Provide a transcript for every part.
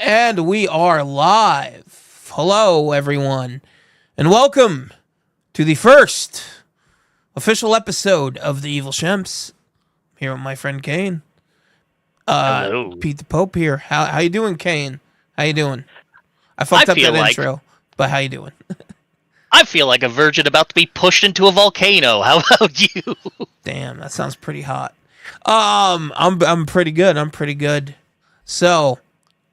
And we are live. Hello, everyone, and welcome to the first official episode of the Evil Shemps. Here with my friend Kane. Hello. Pete the Pope here. How you doing, Kane? How you doing? I I fucked up feel that like intro, but how you doing? I feel like a virgin about to be pushed into a volcano. How about you? Damn, that sounds pretty hot. I'm pretty good. I'm pretty good. So,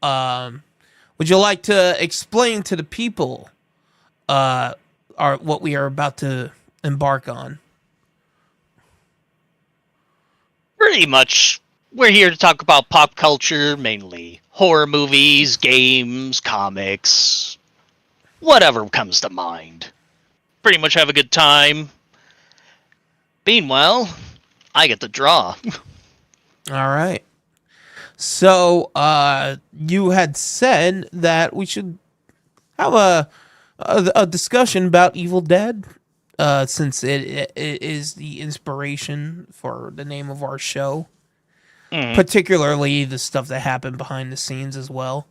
would you like to explain to the people what we are about to embark on? Pretty much, we're here to talk about pop culture, mainly horror movies, games, comics, whatever comes to mind. Pretty much have a good time. Meanwhile, I get to draw. All right. So, you had said that we should have a discussion about Evil Dead, since it is the inspiration for the name of our show, particularly the stuff that happened behind the scenes as well.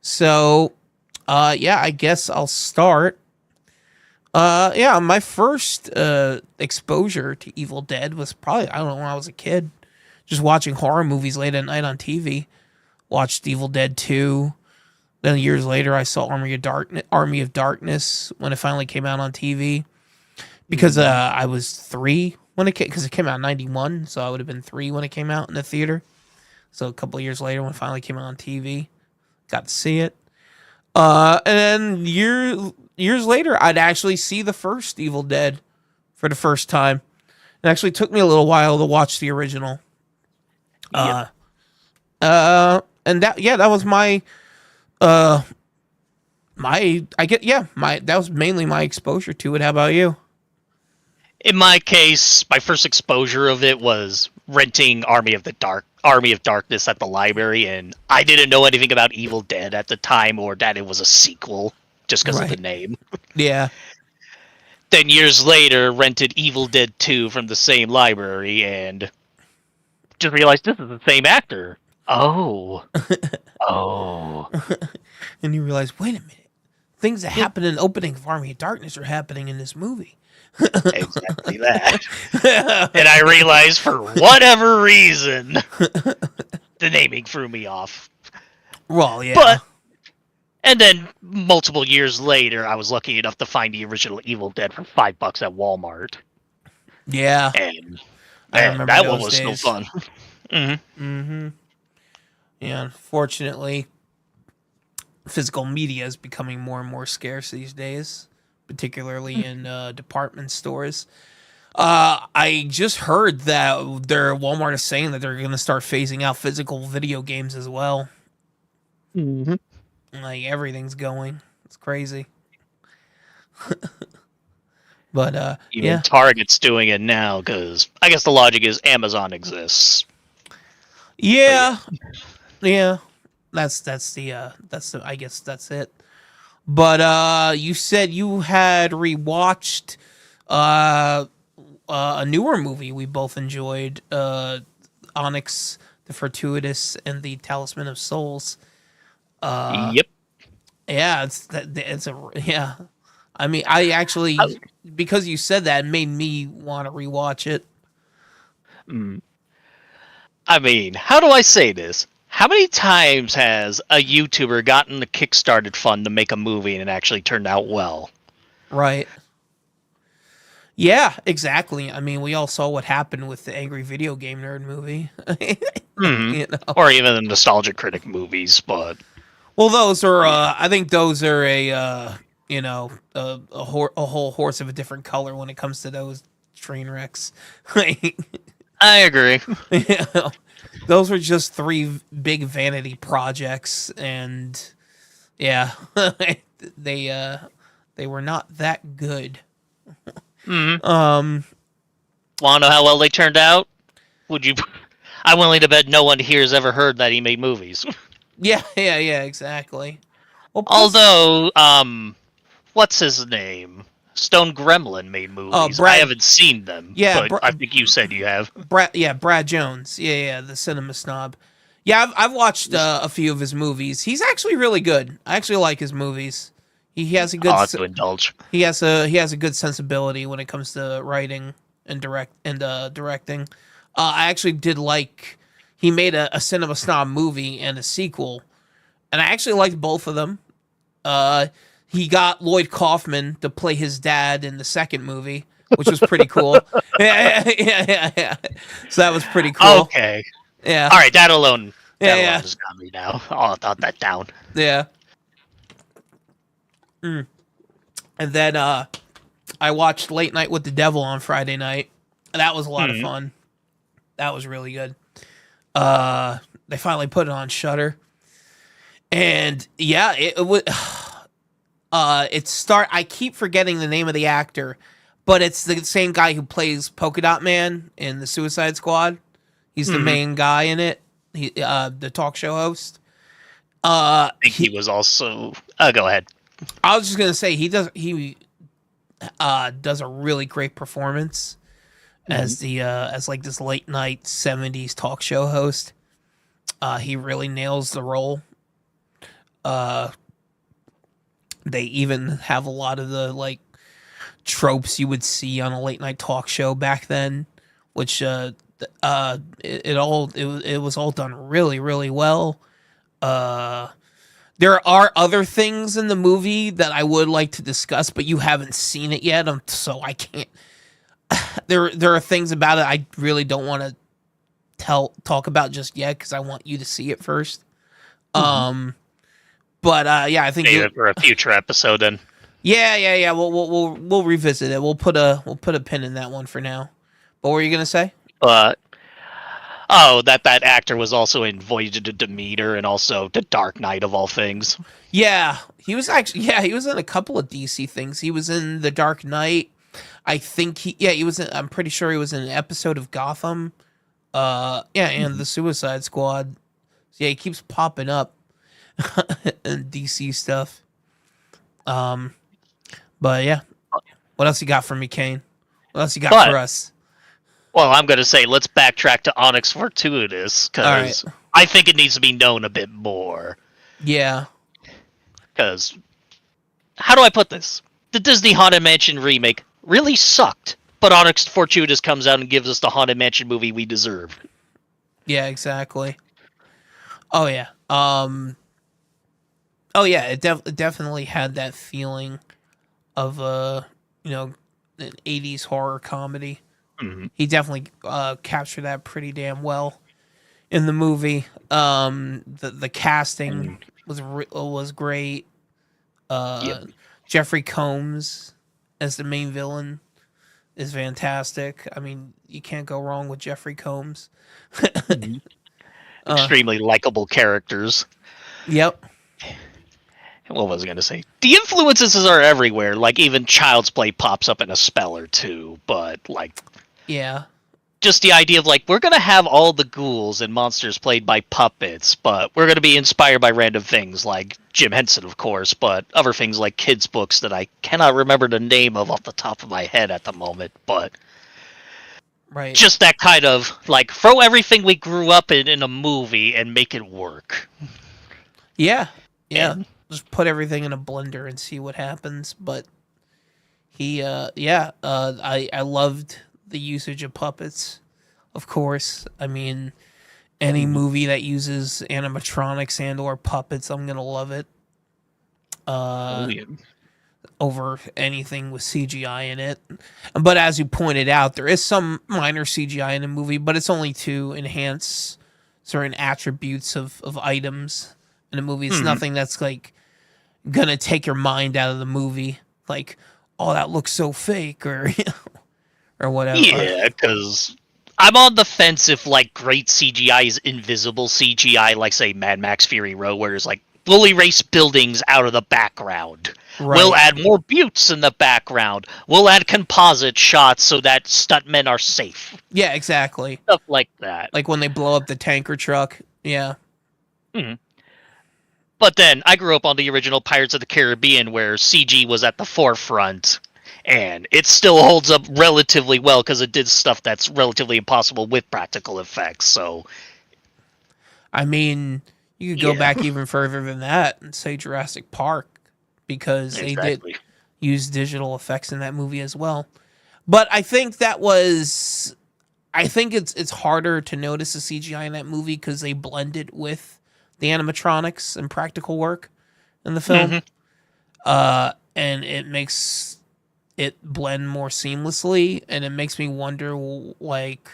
So, yeah, I guess I'll start. Yeah, my first exposure to Evil Dead was probably, I don't know, when I was a kid, just watching horror movies late at night on TV. Watched Evil Dead 2. Then years later, I saw Army of Darkness when it finally came out on TV. Because I was 3 when it came, because it came out in 91, so I would have been 3 when it came out in the theater. So a couple of years later, when it finally came out on TV, got to see it. And then years later, I'd actually see the first Evil Dead for the first time. It actually took me a little while to watch the original. Yep. And that was that was mainly my exposure to it. How about you? In my case, my first exposure of it was renting Army of Darkness at the library, and I didn't know anything about Evil Dead at the time, or that it was a sequel, just because of the name. Yeah. Then years later, rented Evil Dead 2 from the same library, and just realized this is the same actor. Oh. Oh. And you realize, wait a minute, things that happen in the opening of Army of Darkness are happening in this movie. Exactly that. And I realized, for whatever reason, the naming threw me off. Well, yeah. But, and then multiple years later, I was lucky enough to find the original Evil Dead for $5 at Walmart. Yeah. And I remember that those one was days. so fun. Mm-hmm. Yeah, unfortunately, physical media is becoming more and more scarce these days, particularly in department stores. I just heard that Walmart is saying that they're going to start phasing out physical video games as well. Mm-hmm. Like, everything's going. It's crazy. But, Even Target's doing it now, because I guess the logic is Amazon exists. Yeah. That's I guess that's it. But you said you had rewatched a newer movie we both enjoyed, Onyx the Fortuitous and the Talisman of Souls. Yep. Yeah, yeah. I mean, I actually, because you said that, it made me want to rewatch it. I mean, how do I say this? How many times has a YouTuber gotten the Kickstarted fund to make a movie and it actually turned out well? Right. Yeah, exactly. I mean, we all saw what happened with the Angry Video Game Nerd movie. You know? Or even the Nostalgia Critic movies, but... Well, those are, I think those are a whole horse of a different color when it comes to those train wrecks. I agree. You know, those were just 3 big vanity projects, and yeah, they were not that good. Want to know how well they turned out? Would you? I'm willing to bet no one here has ever heard that he made movies. Yeah, exactly. Well, Although, what's his name? Stone Gremlin made movies. I haven't seen them. Yeah, but I think you said you have. Brad Jones. Yeah, the cinema snob. Yeah, I've watched a few of his movies. He's actually really good. I actually like his movies. He has a good I'll have to indulge. he has a good sensibility when it comes to writing and directing. I actually did like he made a Cinema Snob movie and a sequel, and I actually liked both of them. Uh, he got Lloyd Kaufman to play his dad in the second movie, which was pretty cool. Yeah. So that was pretty cool. Okay. Yeah, All right. That alone. yeah, That alone yeah, has got me now. I'll thought that down. yeah. Mm. And then I watched Late Night with the Devil on Friday night. That was a lot of Hmm. fun. That was really good. They finally put it on Shutter, and yeah, it would. I keep forgetting the name of the actor, but it's the same guy who plays Polka Dot Man in the Suicide Squad. He's the Hmm. main guy in it. The talk show host. I think he was also. Go ahead. I was just gonna say he does a really great performance Mhm. as like this late night '70s talk show host. He really nails the role. Uh, they even have a lot of the like tropes you would see on a late night talk show back then, which it was all done really really well. Uh, there are other things in the movie that I would like to discuss, but you haven't seen it yet, so I can't. There are things about it I really don't want to talk about just yet because I want you to see it first. Mhm. Um, but yeah, I think Save you. it for a future episode then. Yeah. We'll revisit it. We'll put a pin in that one for now. But what were you gonna say? But oh, that actor was also in Voyage to Demeter and also The Dark Knight of all things. Yeah, he was in a couple of DC things. He was in The Dark Knight. I think he was in, I'm pretty sure he was in an episode of Gotham. Yeah, and Mhm. the Suicide Squad. Yeah, he keeps popping up in DC stuff. Um, but yeah, what else you got for me, Kane? What else you got for But us? well, I'm gonna say let's backtrack to Onyx Fortuitous All right. because I think it needs to be known a bit more. Yeah. Because how do I put this? The Disney Haunted Mansion remake really sucked, but Onyx Fortuitous comes out and gives us the Haunted Mansion movie we deserve. Yeah. Exactly. Oh yeah. Oh yeah. It definitely had that feeling of you know, an '80s horror comedy. Mhm. He definitely captured that pretty damn well in the movie. The casting And was great. yep. Uh, Jeffrey Combs as the main villain is fantastic. I mean, you can't go wrong with Jeffrey Combs. Mhm. uh, Extremely likable characters. yep. What was I going to say? The influences are everywhere. Like even Child's Play pops up in a spell or two. But like Yeah. just the idea of like we're going to have all the ghouls and monsters played by puppets, but we're going to be inspired by random things like Jim Henson, of course, but other things like kids' books that I cannot remember the name of off the top of my head at the moment. But Right. just that kind of like throw everything we grew up in a movie and make it work. Yeah. Yeah. And Just put everything in a blender and see what happens. But I loved the usage of puppets. Of course, I mean, any movie that uses animatronics and or puppets, I'm gonna love it. oh Uh, yeah. over anything with CGI in it. But as you pointed out, there is some minor CGI in the movie, but it's only to enhance certain attributes of items in the movie. It's Hmm. nothing that's like gonna take your mind out of the movie. Like, oh, that looks so fake, or or whatever. Yeah, because I'm on the fence if like great CGI is invisible CGI, like say Mad Max Fury Road, where it's like we'll erase buildings out of the background. We'll Right. add more buttes in the background. We'll add composite shots so that stuntmen are safe. Yeah, exactly. Stuff like that. Like when they blow up the tanker truck. Yeah. Mhm. But then I grew up on the original Pirates of the Caribbean where CG was at the forefront. And it still holds up relatively well because it did stuff that's relatively impossible with practical effects. So I mean, you could go Yeah, back even further than that and say Jurassic Park, because they did exactly. use digital effects in that movie as well. But I think that was, I think it's harder to notice the CGI in that movie because they blended with the animatronics and practical work in the film. Hmm. And it makes it blend more seamlessly, and it makes me wonder, like,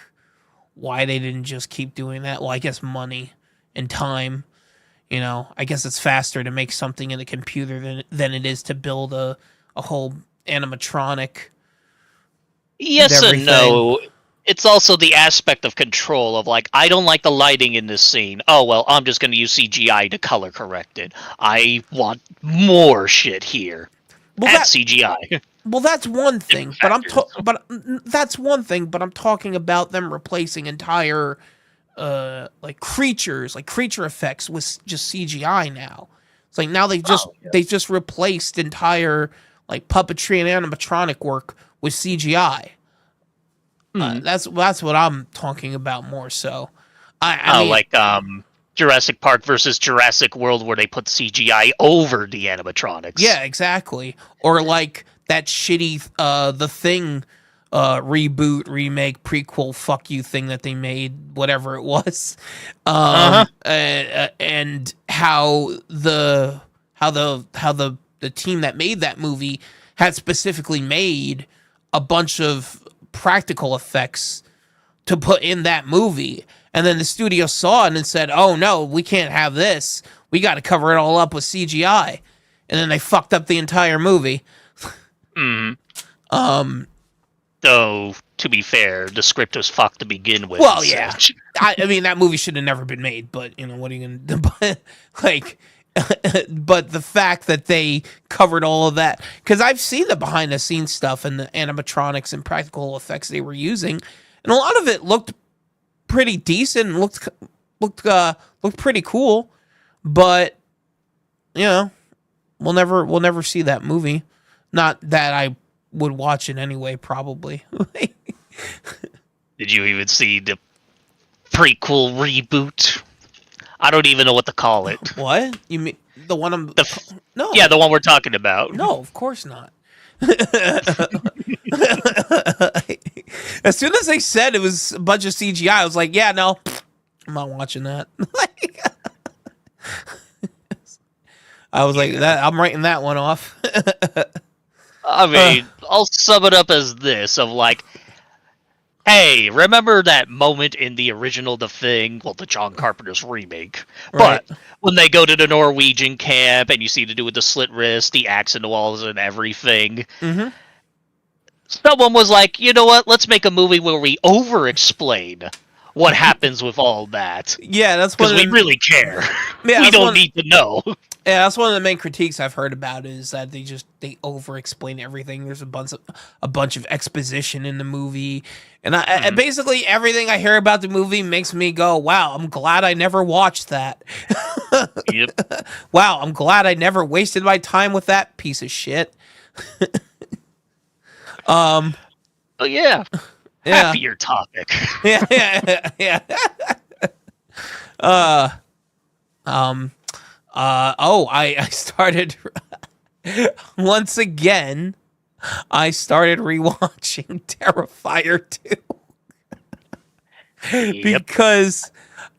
why they didn't just keep doing that. Well, I guess money and time. I guess it's faster to make something in a computer than it is to build a whole animatronic and Yes and everything. no. It's also the aspect of control of like, I don't like the lighting in this scene. Oh well, I'm just going to use CGI to color correct it. I want more shit here. Well, Add that CGI. well, that's one Different thing, but factors. that's one thing, but I'm talking about them replacing entire like creatures, like creature effects with just CGI now. It's like now Oh yeah. they've just replaced entire like puppetry and animatronic work with CGI. Hmm. That's what I'm talking about more so. I Oh, mean, like Jurassic Park versus Jurassic World, where they put CGI over the animatronics. yeah, exactly. Or like that shitty The Thing reboot, remake, prequel, fuck you thing that they made, whatever it was. Uh huh. And how the team that made that movie had specifically made a bunch of practical effects to put in that movie. And then the studio saw it and said, "Oh no, we can't have this. We got to cover it all up with CGI." And then they fucked up the entire movie. Hmm. Um, Though to be fair, the script was fucked to begin with. well, As yeah. such. I mean, that movie should have never been made, but what are you gonna do? But, like, but the fact that they covered all of that, because I've seen the behind the scenes stuff and the animatronics and practical effects they were using, and a lot of it looked pretty decent, looked pretty cool, but you know, we'll never see that movie. Not that I would watch it anyway, probably. Did you even see the prequel reboot? I don't even know what to call it. What? You mean the one I'm The f- yeah, No. the one we're talking about. No, of course not. As soon as they said it was a bunch of CGI, I was like, yeah, no. I'm not watching that. Like, I was like, Yeah. that I'm writing that one off. I uh, mean, I'll sum it up as this: of like, hey, remember that moment in the original The Thing? Well, the John Carpenter's remake. right. But when they go to the Norwegian camp and you see the dude with the slit wrist, the axe in the walls, and everything, Mm-hmm. someone was like, you know what? Let's make a movie where we over-explain what happens with all that. Yeah, that's one Because of we the really care. yeah, We that's don't one need to know. yeah, that's one of the main critiques I've heard about it, is that they over explain everything. There's a bunch of exposition in the movie, and I Mhm. basically everything I hear about the movie makes me go, "Wow, I'm glad I never watched that." Yep. Wow, I'm glad I never wasted my time with that piece of shit. Um, Oh, yeah. yeah, Happier topic. yeah. Uh, um, oh, I started once again. I started rewatching Terrifier 2 Yep. because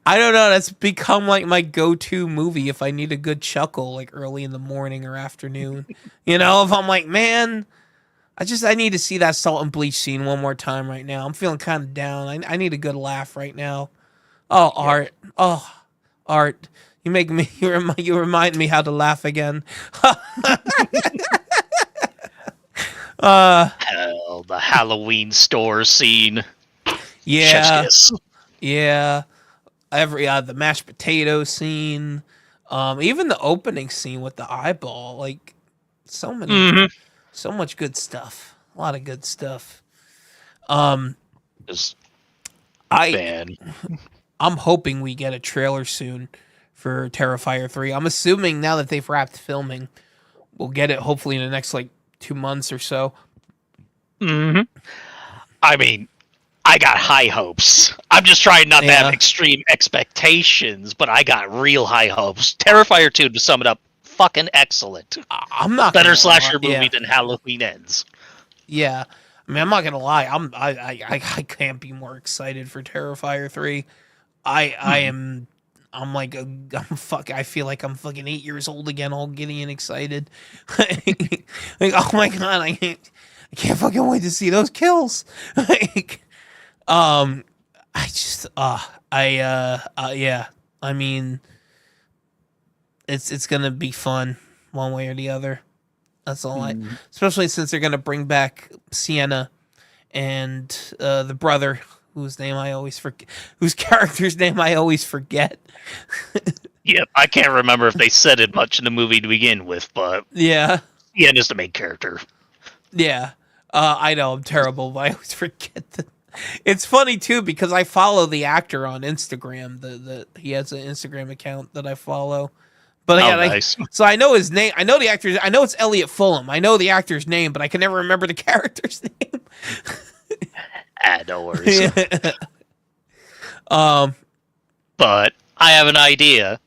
I don't know, that's become like my go-to movie if I need a good chuckle like early in the morning or afternoon. If I'm like, man, I need to see that salt and bleach scene one more time right now. I'm feeling kind of down. I need a good laugh right now. Oh, Yep. Art. Oh, Art. You make me you remind me how to laugh again. uh Hell, the Halloween store scene. Chef's yeah. kiss. Yeah. Every the mashed potato scene. Even the opening scene with the eyeball, like so many Mm-hmm. so much good stuff. A lot of good stuff. Um Just, I man. I'm hoping we get a trailer soon for Terrifier 3. I'm assuming now that they've wrapped filming, we'll get it hopefully in the next like 2 months or so. Mm-hmm. I mean, I got high hopes. I'm just trying not to have Yeah. extreme expectations, but I got real high hopes. Terrifier 2, to sum it up, fucking excellent. I'm not Better gonna lie. slasher movie Yeah. than Halloween Ends. Yeah. I mean, I'm not gonna lie. I can't be more excited for Terrifier 3. I Hmm. am. I'm like I'm fuck. I feel like I'm fucking 8 years old again, all giddy and excited. Like, oh my god, I can't fucking wait to see those kills. Like, um, I just yeah. I mean, it's gonna be fun one way or the other. That's all I. Hmm. Especially since they're gonna bring back Sienna and the brother whose name I always forget, whose character's name I always forget. Yep, I can't remember if they said it much in the movie to begin with, but Yeah, Ian is the main character. yeah. I know I'm terrible, but I always forget that. It's funny too because I follow the actor on Instagram. The he has an Instagram account that I follow. But Oh, yeah, nice. so I know his name. I know the actor. I know it's Elliot Fulham. I know the actor's name, but I can never remember the character's name. Ah, no worries. um, But I have an idea.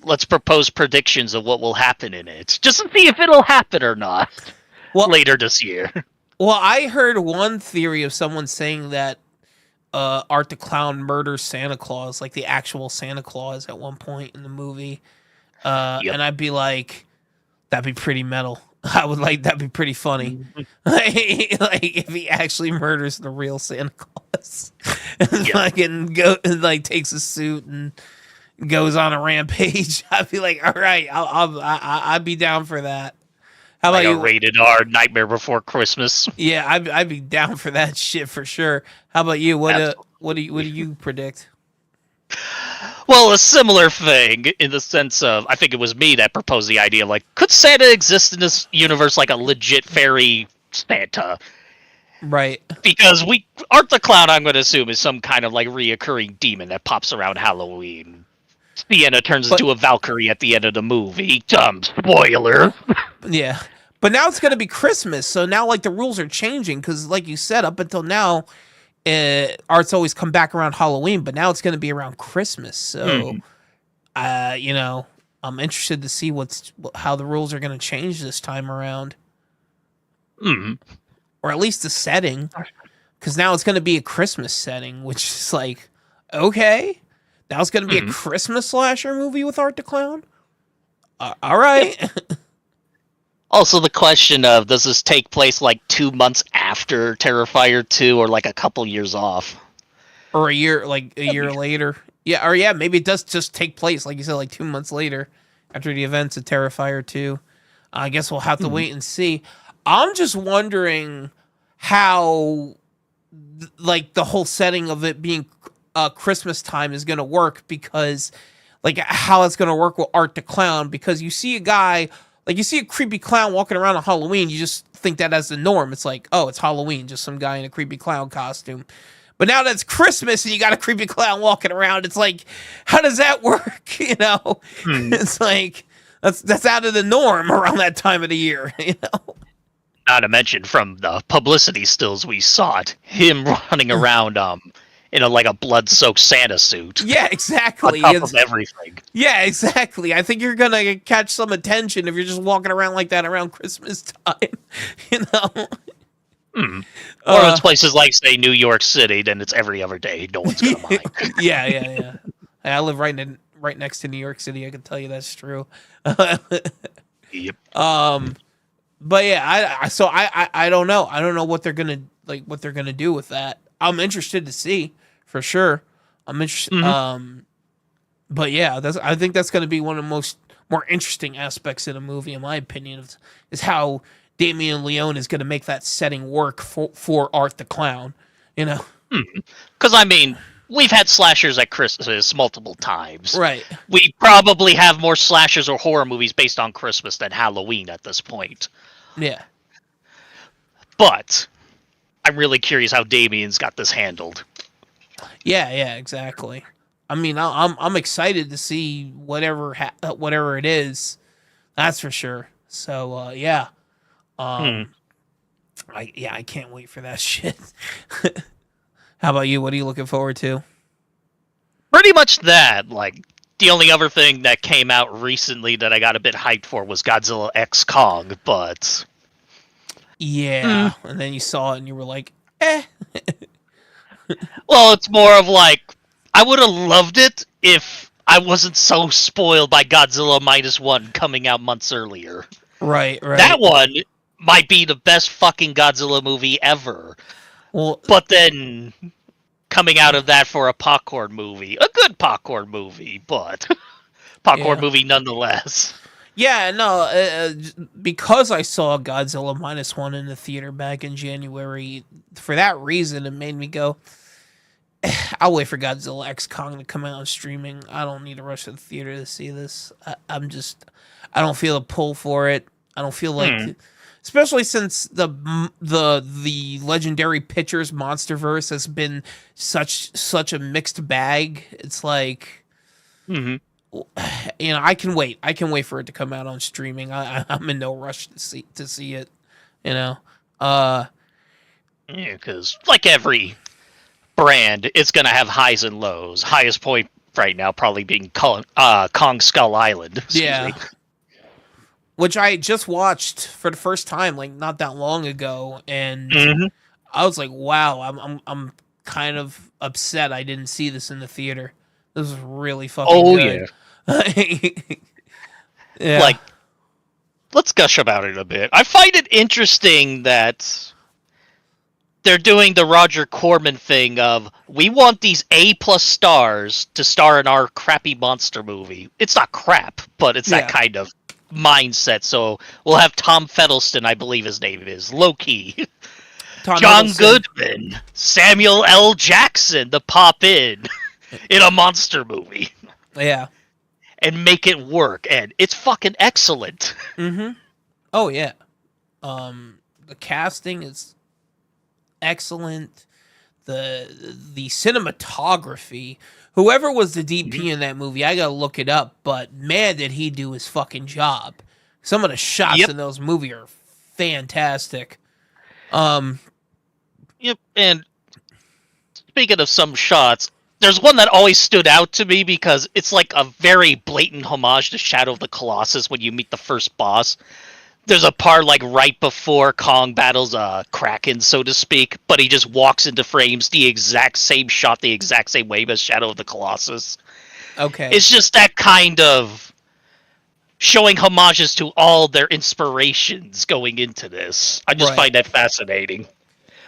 Let's propose predictions of what will happen in it, just to see if it'll happen or not well, later this year. well, I heard one theory of someone saying that Art the Clown murders Santa Claus, like the actual Santa Claus, at one point in the movie. Yep. And I'd be like, that'd be pretty metal. I would like that'd be pretty funny. Like if he actually murders the real Santa Claus, and Yeah. fucking go and like takes a suit and goes on a rampage. I'd be like, all right, I'd be down for that. How about Like a you? rated R Nightmare Before Christmas. Yeah, I'd be down for that shit for sure. How about you? Absolutely. What do you predict? Well, a similar thing in the sense of I think it was me that proposed the idea. Like, could Santa exist in this universe like a legit fairy Santa? Right. Because we Art the Clown, I'm going to assume, is some kind of like reoccurring demon that pops around Halloween. Sienna turns But into a Valkyrie at the end of the movie. Dumb spoiler. yeah. But now it's going to be Christmas. So now like the rules are changing cuz like you said up until now art's always come back around Halloween, but now it's going to be around Christmas. So Hmm. you know, I'm interested to see how the rules are going to change this time around, Hmm. or at least the setting, cuz now it's going to be a Christmas setting, which is like okay. Now it's going to be a Hmm. Christmas slasher movie with Art the Clown. All Yep. right. Also, the question of does this take place like 2 months after Terrifier 2 or like a couple years off? Or a year later. Yeah, or yeah, maybe it does just take place, like you said, like 2 months later after the events of Terrifier 2. I guess we'll have to Hmm. wait and see. I'm just wondering how, like, the whole setting of it being Christmas time is going to work because, like, how it's going to work with Art the Clown. Because you see a guy, like, you see a creepy clown walking around on Halloween, you just think that as the norm. It's like, oh, it's Halloween, just some guy in a creepy clown costume. But now that it's Christmas and you got a creepy clown walking around, it's like, how does that work? You know, Hmm. it's like that's out of the norm around that time of the year. You know, Not to mention from the publicity stills we saw it, him running around in a like a blood-soaked Santa suit yeah, on exactly. top of everything. Yeah, exactly. I think you're gonna catch some attention if you're just walking around like that around Christmas time. You know, Hmm. Or uh, it's places like say New York City, then it's every other day. No one's gonna mind. yeah. I live right next to New York City. I can tell you that's true. Yep. But yeah, I don't know. I don't know what they're gonna what they're gonna do with that. I'm interested to see for sure. I'm interested. Hmm. But yeah, I think that's gonna be one of the more interesting aspects of the movie, in my opinion, is how Damien Leone is gonna make that setting work for Art the Clown. You know, Because I mean, we've had slashers at Christmas multiple times. right? We probably have more slashers or horror movies based on Christmas than Halloween at this point. Yeah, But I'm really curious how Damien's got this handled. yeah, exactly. I mean, I'm excited to see whatever it is. That's for sure. So yeah. Hmm. I can't wait for that shit. How about you? What are you looking forward to? Pretty much that. Like, the only other thing that came out recently that I got a bit hyped for was Godzilla X Kong, but Yeah, and then you saw it and you were like, eh. well, it's more of like I would have loved it if I wasn't so spoiled by Godzilla minus one coming out months earlier. Right, That right. one might be the best fucking Godzilla movie ever. Well, But then coming out of that for a popcorn movie, a good popcorn movie, but popcorn yeah. movie nonetheless. Yeah, no, because I saw Godzilla minus one in the theater back in January, for that reason, it made me go, I'll wait for Godzilla X Kong to come out on streaming. I don't need to rush to the theater to see this. I don't feel a pull for it. I don't feel like, especially since the legendary Pictures MonsterVerse has been such a mixed bag. It's like, Mm-hmm. I can wait. I can wait for it to come out on streaming. I'm in no rush to see it. You know, uh, Yeah, because like every brand, it's gonna have highs and lows. Highest point right now probably being Kong Skull Island. Excuse yeah. me. Which I just watched for the first time, like not that long ago, and Mm-hmm. I was like, wow, I'm kind of upset I didn't see this in the theater. This was really fucking Oh good. yeah. Yeah. Like, let's gush about it a bit. I find it interesting that they're doing the Roger Corman thing of we want these A+ stars to star in our crappy monster movie. It's not crap, but it's that Yeah. kind of mindset. So we'll have Tom Fettleston, I believe his name is, Loki, Tom John Hiddleston. Goodman, Samuel L. Jackson to pop in a monster movie Yeah. and make it work, and it's fucking excellent. Mm-hmm. Oh yeah. The casting is excellent. The cinematography. Whoever was the DP in that movie, I gotta look it up. But man, did he do his fucking job! Some of the shots Yep. in those movies are fantastic. Yep, and speaking of some shots, there's one that always stood out to me because it's like a very blatant homage to Shadow of the Colossus when you meet the first boss. There's a part like right before Kong battles a Kraken, so to speak, but he just walks into frames the exact same shot, the exact same way as Shadow of the Colossus. Okay. It's just that kind of showing homages to all their inspirations going into this. I just Right. find that fascinating.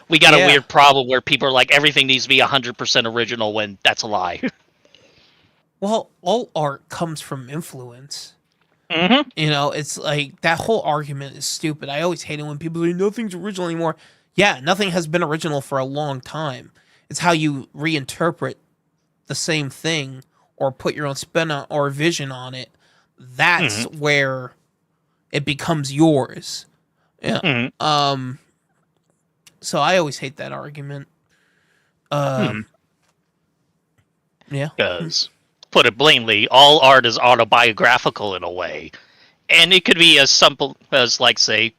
We got a Yeah. weird problem where people are like everything needs to be 100% original when that's a lie. Well, all art comes from influence. Mm-hmm. It's like that whole argument is stupid. I always hate it when people say nothing's original anymore. Yeah, nothing has been original for a long time. It's how you reinterpret the same thing or put your own spin on or vision on it. That's where it becomes yours. Yeah. Mm-hmm. So I always hate that argument. Yeah. Because, put it plainly, all art is autobiographical in a way. And it could be as simple as, like, say,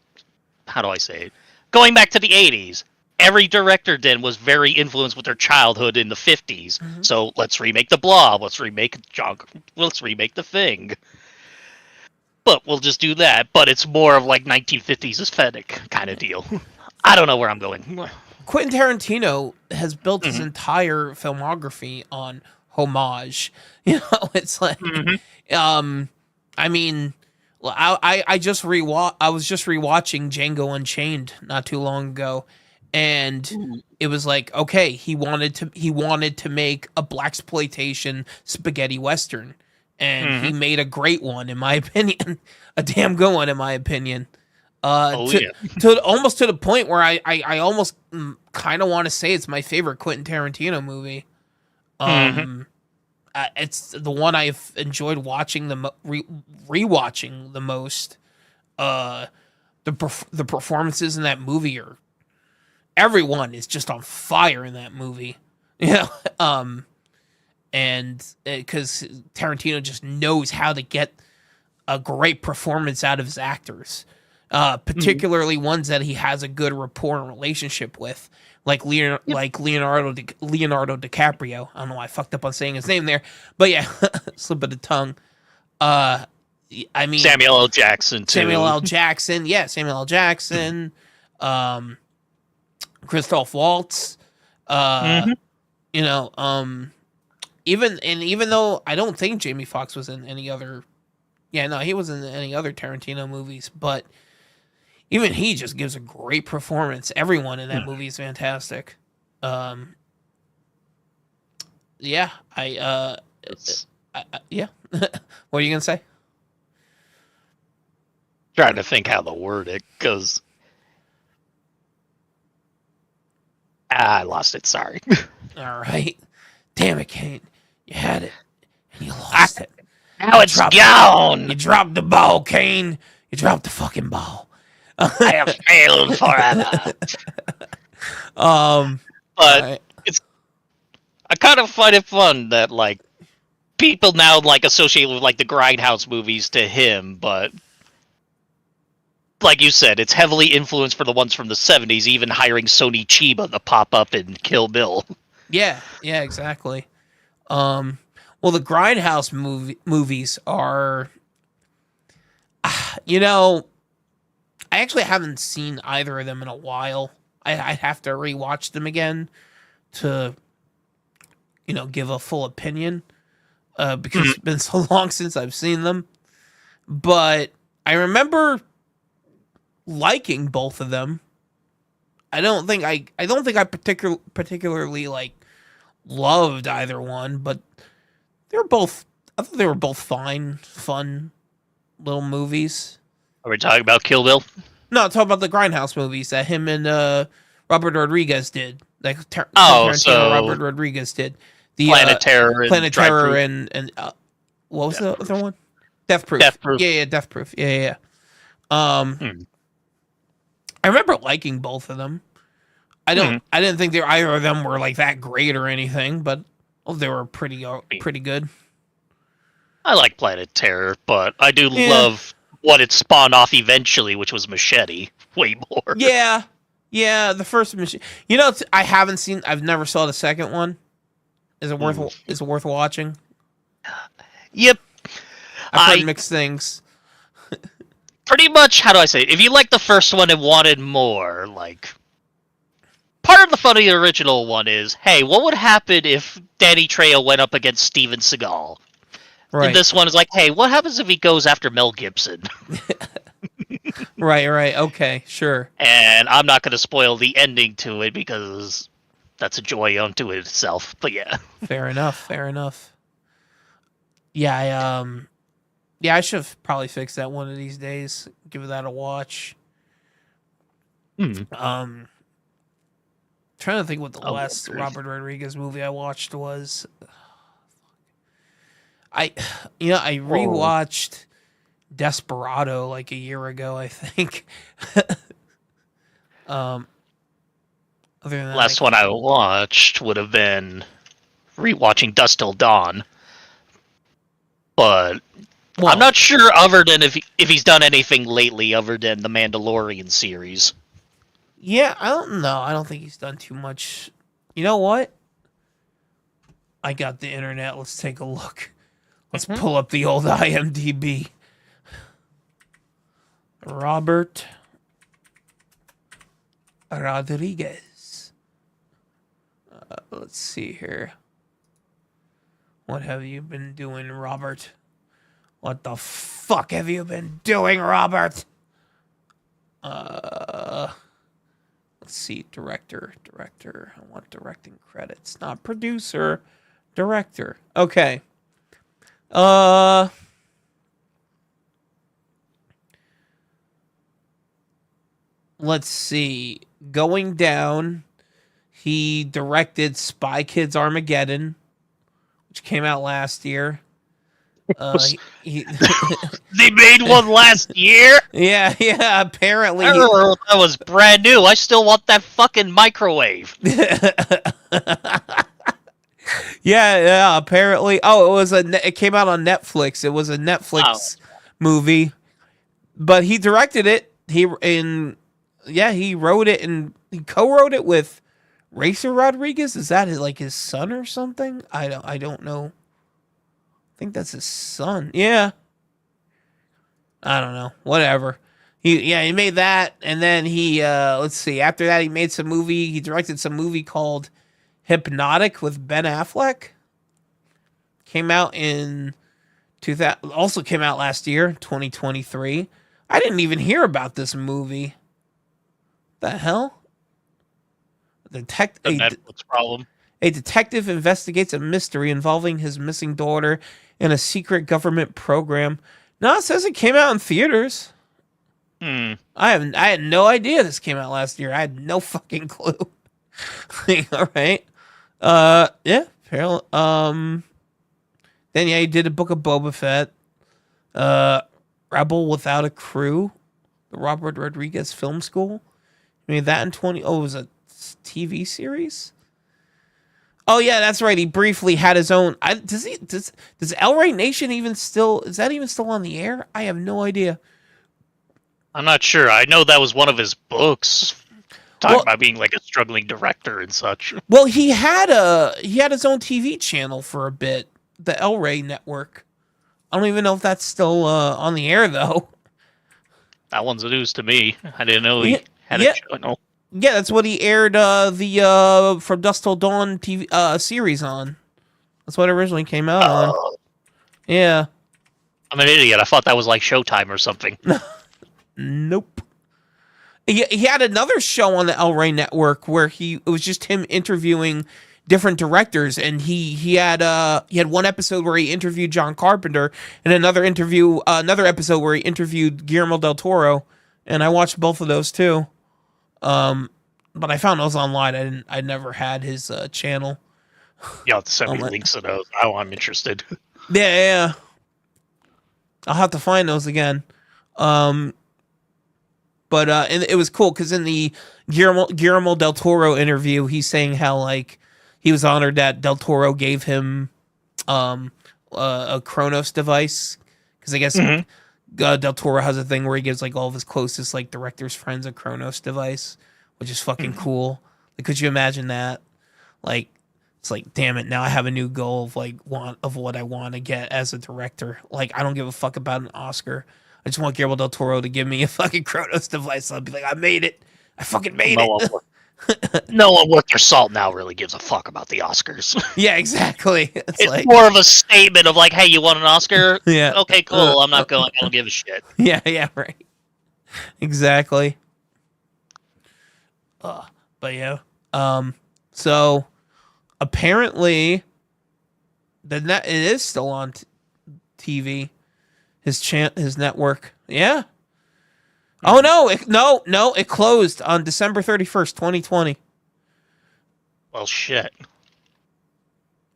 how do I say it? Going back to the 80s, every director then was very influenced with their childhood in the 50s. So let's remake The Blob, let's remake The Thing. But we'll just do that. But it's more of like 1950s aesthetic kind of deal. I don't know where I'm going. Quentin Tarantino has built his entire filmography on homage. It's like, I mean, I just I was just rewatching Django Unchained not too long ago, and it was like, okay, he wanted to make a blaxploitation spaghetti western, and he made a great one in my opinion, a damn good one in my opinion. To almost to the point where I almost kind of want to say it's my favorite Quentin Tarantino movie. It's the one I've enjoyed watching rewatching the most. The performances in that movie are everyone is just on fire in that movie. And because Tarantino just knows how to get a great performance out of his actors. particularly ones that he has a good rapport and relationship with, like Leonardo DiCaprio. I don't know why I fucked up on saying his name there, but yeah, slip of the tongue. Uh, I mean Samuel L. Jackson too. Samuel L. Jackson, yeah, Samuel L. Jackson, Christoph Waltz. Mm-hmm. You know, even though I don't think Jamie Foxx was in any other, yeah, no, he wasn't in any other Tarantino movies, but even he just gives a great performance. Everyone in that movie is fantastic. Yeah, yeah. What are you gonna say? Trying to think how to word it, because I lost it. Sorry. All right. Damn it, Kane. You had it, and you lost it. Now it's gone. You dropped the ball, Kane. You dropped the fucking ball. I have failed forever. But right. I kind of find it fun that like people now like associate with like the Grindhouse movies to him, but like you said, it's heavily influenced for the ones from the 70s, even hiring Sonny Chiba to pop up in Kill Bill. Yeah, exactly. Well, the Grindhouse movies are, you know, I actually haven't seen either of them in a while. I'd have to rewatch them again to, you know, give a full opinion, because it's been so long since I've seen them. But I remember liking both of them. I don't think I particularly like loved either one, but I thought they were both fun little movies. Are we talking about Kill Bill? No, I'm talking about the Grindhouse movies that him and Robert Rodriguez did. Like Robert Rodriguez did. The Planet Terror and what was the other one? Death Proof. Yeah, Death Proof. Yeah. I remember liking both of them. I didn't think either of them were like that great or anything, but they were pretty good. I like Planet Terror, but I do love what it spawned off eventually, which was Machete, way more. Yeah, the first Machete. You know, I've never saw the second one. Is it worth watching? Yep. I've heard mixed things. Pretty much, how do I say it? If you liked the first one and wanted more, like, part of the fun of the original one is, hey, what would happen if Danny Trejo went up against Steven Seagal? Right. And this one is like, hey, what happens if he goes after Mel Gibson? Right. Okay, sure. And I'm not going to spoil the ending to it because that's a joy unto itself. But yeah. Fair enough. Yeah, I should have probably fixed that one of these days. Give that a watch. Trying to think what the last Robert Rodriguez movie I watched was. I rewatched Desperado like a year ago, I think. Other than that, last one I watched would have been rewatching Dusk Till Dawn. But I'm not sure other than if he's done anything lately other than the Mandalorian series. Yeah, I don't know. I don't think he's done too much. You know what? I got the internet. Let's take a look. Let's pull up the old IMDb. Robert Rodriguez. Let's see here. What have you been doing, Robert? What the fuck have you been doing, Robert? Let's see. Director. I want directing credits, not producer. Director. Okay. Let's see. Going down, he directed Spy Kids Armageddon, which came out last year. They made one last year? Yeah, apparently. That was brand new. I still want that fucking microwave. Yeah, apparently. Oh, it came out on Netflix. It was a Netflix movie. But he directed it. he wrote it and he co-wrote it with Racer Rodriguez. Is that his son or something? I don't know. I think that's his son. Yeah. I don't know. Whatever. He made that, and then he let's see. After that, he made some movie. He directed some movie called Hypnotic with Ben Affleck. Came out in 2000. Also came out last year, 2023. I didn't even hear about this movie. The hell? The Netflix problem. A detective investigates a mystery involving his missing daughter in a secret government program. No, it says it came out in theaters. I had no idea this came out last year. I had no fucking clue. All right. Yeah. Apparently. Then he did a Book of Boba Fett. Rebel Without a Crew, the Robert Rodriguez Film School. I mean that in 20. Oh, it was a TV series. Oh yeah, that's right. He briefly had his own. Does El Rey Nation even still? Is that even still on the air? I have no idea. I'm not sure. I know that was one of his books, talking about being like a struggling director and such. Well, he had his own TV channel for a bit, the El Rey Network. I don't even know if that's still on the air though. That one's news to me. I didn't know he had a channel. Yeah, that's what he aired the From Dusk Till Dawn TV series on. That's what it originally came out on. Yeah. I'm an idiot. I thought that was like Showtime or something. Nope. He had another show on the El Rey Network where it was just him interviewing different directors, and he had one episode where he interviewed John Carpenter, and another episode where he interviewed Guillermo del Toro, and I watched both of those too. But I found those online. I never had his channel. You'll have to send me links to those. Oh, I'm interested. Yeah. I'll have to find those again. But and it was cool because in the Guillermo del Toro interview, he's saying how like he was honored that del Toro gave him a Kronos device, because I guess del Toro has a thing where he gives like all of his closest like directors friends a Kronos device, which is fucking cool. Like, could you imagine that? Like, it's like, damn it, now I have a new goal of like what I want to get as a director. Like, I don't give a fuck about an Oscar. I just want Guillermo del Toro to give me a fucking Kronos device. I'll be like, I made it. I fucking made it. No one worth their salt now really gives a fuck about the Oscars. Yeah, exactly. It's like, more of a statement of like, hey, you want an Oscar? Yeah. Okay, cool. I'm not going. I don't give a shit. Yeah, right. Exactly. But yeah. So apparently it is still on TV. His network. Yeah. Oh no, it closed on December 31st, 2020. Well, shit.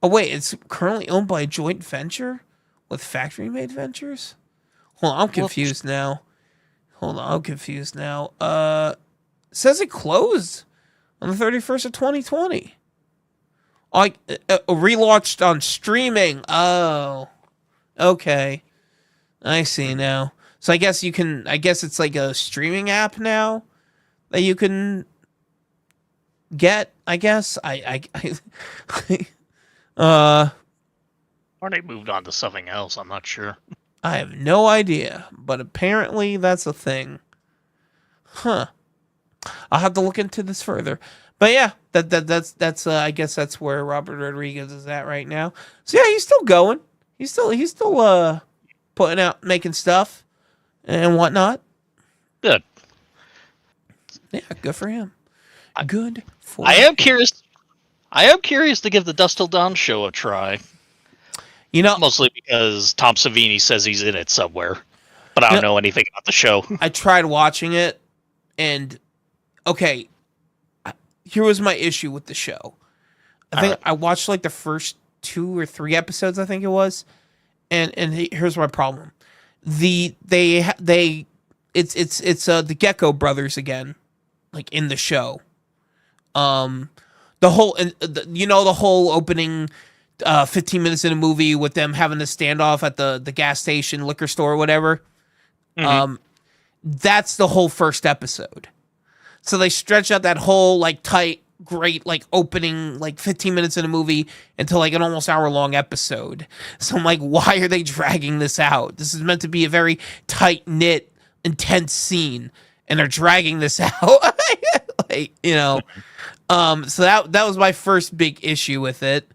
Oh wait, it's currently owned by a joint venture with Factory Made Ventures? Hold on, I'm confused now. It says it closed on the 31st of 2020. Relaunched on streaming. Oh. Okay. I see now. So I guess it's like a streaming app now that you can get, I guess. Or they moved on to something else, I'm not sure. I have no idea, but apparently that's a thing. Huh. I'll have to look into this further. But yeah, that's I guess that's where Robert Rodriguez is at right now. So yeah, he's still going. He's still putting out, making stuff and whatnot. Good. Yeah, good for him. Good for I am curious to give the Dust Till Dawn show a try. You know, mostly because Tom Savini says he's in it somewhere, but I don't know anything about the show. I tried watching it, and okay, here was my issue with the show. I think I watched like the first 2 or 3 episodes, I think it was, and here's my problem. It's the Gecko brothers again, like in the show. The whole opening 15 minutes in a movie with them having a standoff at the gas station, liquor store, whatever. that's the whole first episode. So they stretch out that whole like tight, great like opening like 15 minutes in a movie into like an almost hour long episode. So I'm like, why are they dragging this out? This is meant to be a very tight knit, intense scene, and they're dragging this out. Like, you know. So that was my first big issue with it.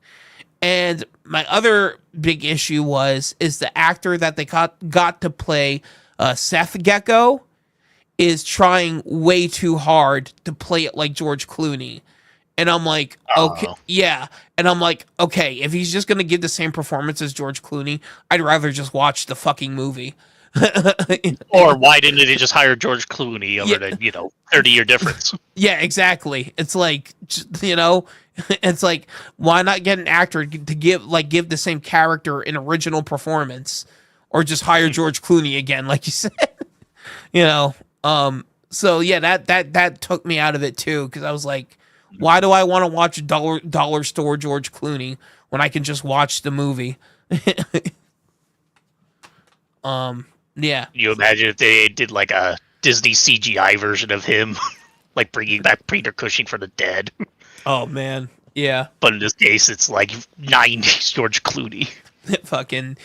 And my other big issue is the actor that they got to play Seth Gecko is trying way too hard to play it like George Clooney. And I'm like, okay, yeah. And I'm like, okay, if he's just going to give the same performance as George Clooney, I'd rather just watch the fucking movie. Or why didn't they just hire George Clooney over the 30-year difference? Yeah, exactly. It's like, you know, it's like, why not get an actor to give the same character an original performance, or just hire George Clooney again, like you said, you know? So yeah, that took me out of it too, because I was like, why do I want to watch dollar store George Clooney when I can just watch the movie? Yeah. You imagine if they did like a Disney CGI version of him, like bringing back Peter Cushing from the dead. Oh man, yeah. But in this case, it's like 90s George Clooney. fucking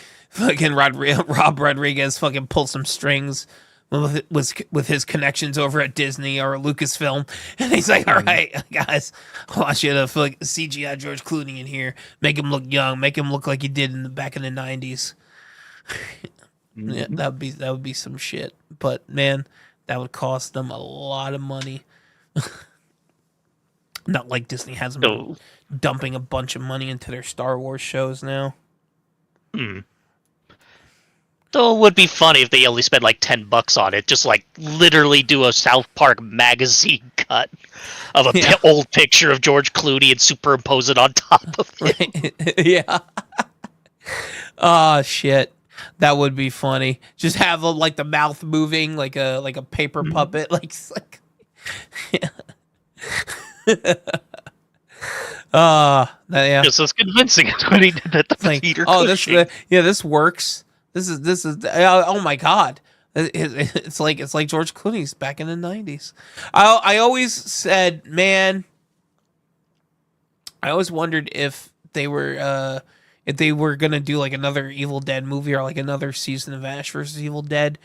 Rob Rodriguez fucking pulled some strings with his connections over at Disney or Lucasfilm, and he's like, all right, guys, I want you to CGI George Clooney in here, make him look young, make him look like he did back in the 90s. Yeah, that would be some shit. But man, that would cost them a lot of money. Not like Disney hasn't been dumping a bunch of money into their Star Wars shows now. Though it would be funny if they only spent like $10 on it, just like literally do a South Park magazine cut of a old picture of George Clooney and superimpose it on top of it. Right. Yeah. Oh shit. That would be funny. Just have like the mouth moving like a paper puppet, like yeah. Yeah. Just as convincing as when he did that to like, Peter Cushing. This works. This is oh my god. It's like George Clooney's back in the 90s. I always said, man, I always wondered if they were gonna do like another Evil Dead movie or like another season of Ash versus Evil Dead,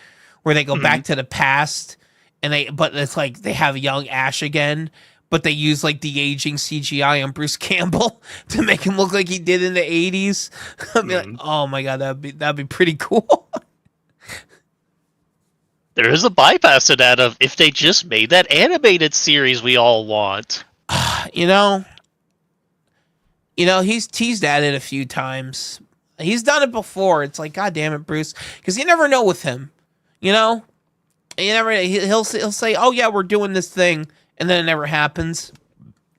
where they go back to the past but it's like they have young Ash again, but they use like the aging CGI on Bruce Campbell to make him look like he did in the 80s. I'd be like, oh my god, that'd be pretty cool. There is a bypass to that of if they just made that animated series we all want. You know, he's teased at it a few times. He's done it before. It's like, god damn it, Bruce, because you never know with him. You know, he'll say, oh yeah, we're doing this thing, and then it never happens.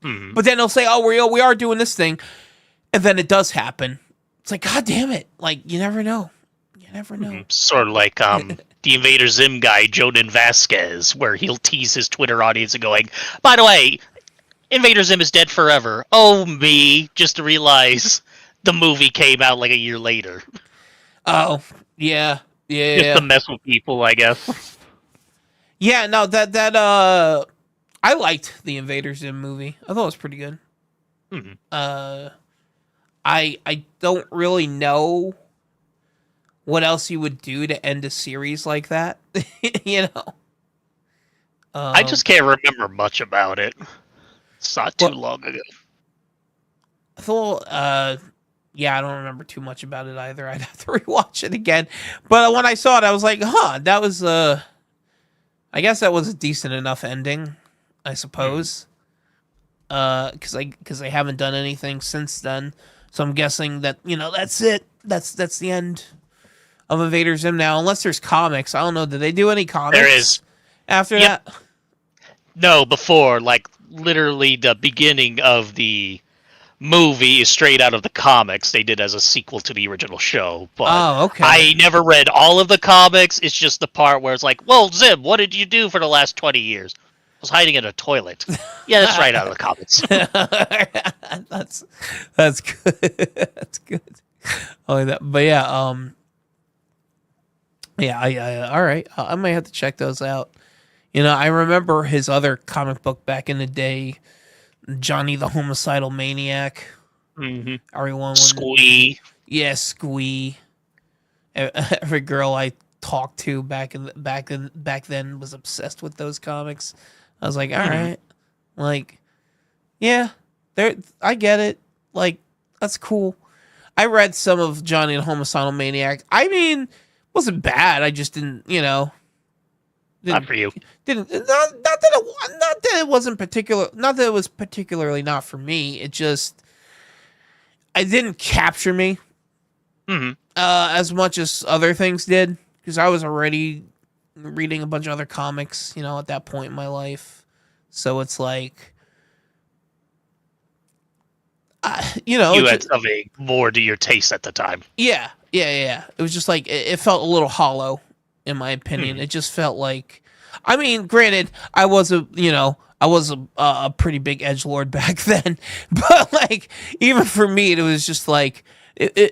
But then he'll say, oh, we are doing this thing, and then it does happen. It's like, god damn it, like you never know. You never know. Sort of like the Invader Zim guy, Jonan Vasquez, where he'll tease his Twitter audience and going, by the way, Invader Zim is dead forever. Oh, me. Just to realize the movie came out like a year later. Oh, yeah. Just to mess with people, I guess. Yeah, no, that I liked the Invader Zim movie. I thought it was pretty good. I don't really know what else you would do to end a series like that. You know? I just can't remember much about it. It's not too long ago. Yeah, I don't remember too much about it either. I'd have to rewatch it again. But when I saw it, I was like, that was I guess that was a decent enough ending, I suppose. Because they haven't done anything since then. So I'm guessing that, that's it. That's the end of Invader Zim now. Unless there's comics. I don't know. Did they do any comics? There is. After that? No, before. Like, literally the beginning of the movie is straight out of the comics they did as a sequel to the original show. But okay. I never read all of the comics. It's just the part where it's like, well, Zim, what did you do for the last 20 years? I was hiding in a toilet. Yeah, that's right out of the comics. That's good. That's good. But yeah, Yeah, all right. I might have to check those out. You know, I remember his other comic book back in the day, Johnny the Homicidal Maniac. Hmm. Everyone when Squee. yeah, Squee. Every girl I talked to back then was obsessed with those comics. I was like, all Hmm. right, like, yeah, there. I get it. Like, that's cool. I read some of Johnny the Homicidal Maniac. I mean, wasn't bad. I just didn't, Not didn't for you. not that it wasn't particular. Not that it was particularly not for me. It just it didn't capture me Hmm. as much as other things did because I was already reading a bunch of other comics, at that point in my life. So it's like, You had just, something more to your taste at the time. yeah. It was just like it felt a little hollow, in my opinion. Hmm. It just felt like, I mean, granted, I was a pretty big edge lord back then, but like even for me, it was just like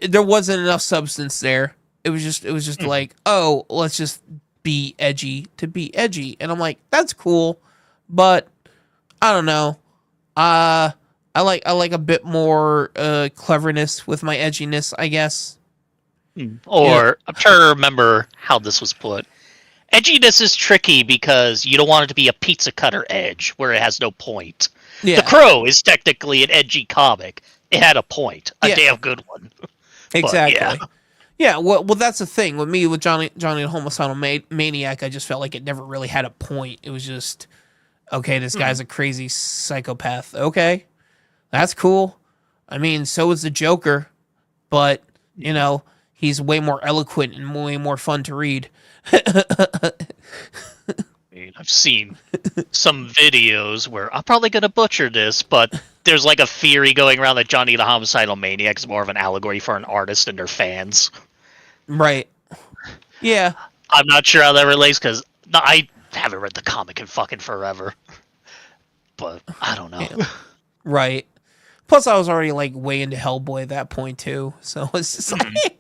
there wasn't enough substance there. It was just Hmm. like, oh, let's just be edgy to be edgy, and I'm like, that's cool, but I don't know. Uh, I like a bit more cleverness with my edginess, I guess. You know, Or I'm trying to remember how this was put. Edginess is tricky because you don't want it to be a pizza cutter edge where it has no point. The yeah, Crow is technically an edgy comic. It had a point, a yeah, damn good one. But yeah. exactly. Yeah, well, that's the thing with me with Johnny the Homicidal Maniac. I just felt like it never really had a point. It was just okay. This Hmm. guy's a crazy psychopath. Okay, that's cool. I mean, so is the Joker, but he's way more eloquent and way more fun to read. I mean, I've seen some videos where I'm probably going to butcher this, but there's like a theory going around that Johnny the Homicidal Maniac is more of an allegory for an artist and their fans. Right. Yeah. I'm not sure how that relates because I haven't read the comic in fucking forever. But I don't know. Yeah. Right. Plus, I was already like way into Hellboy at that point too, so it's just Hmm. like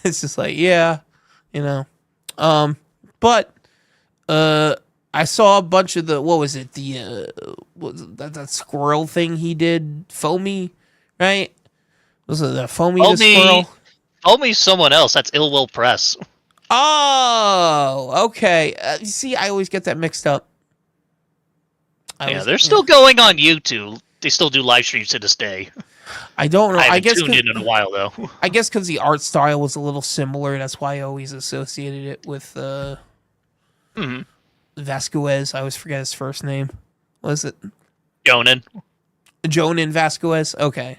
it's just like yeah, you know. Um, but I saw a bunch of the what was it the what was it, that squirrel thing he did Foamy, right? Was it the Foamy the Only, squirrel? only someone else. That's Ill Will Press. Oh, okay. You see, I always get that mixed up. I Yeah, was they're yeah. still going on YouTube. They still do live streams to this day. I don't know. I I haven't guess tuned 'cause- in a while though. I guess because the art style was a little similar. That's why I always associated it with Hmm. Vasquez. I always forget his first name. Was it Jonan. Jonan Vasquez? Okay.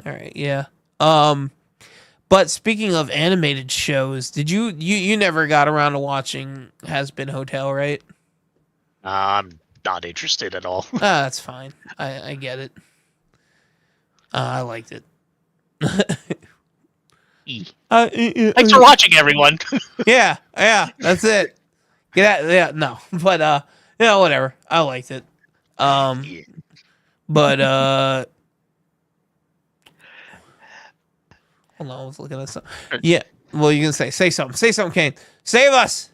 All right. Yeah. Um. But speaking of animated shows, did you never got around to watching Has Been Hotel, right? I'm not interested at all. Ah, that's fine. I get it. I liked it. E. Uh, Thanks for watching, everyone. yeah. That's it. Get out. Yeah. No. But whatever. I liked it. Um. Yeah. But hold on. I was looking at something. Yeah. Well, you can say something. Say something, Kane. Save us.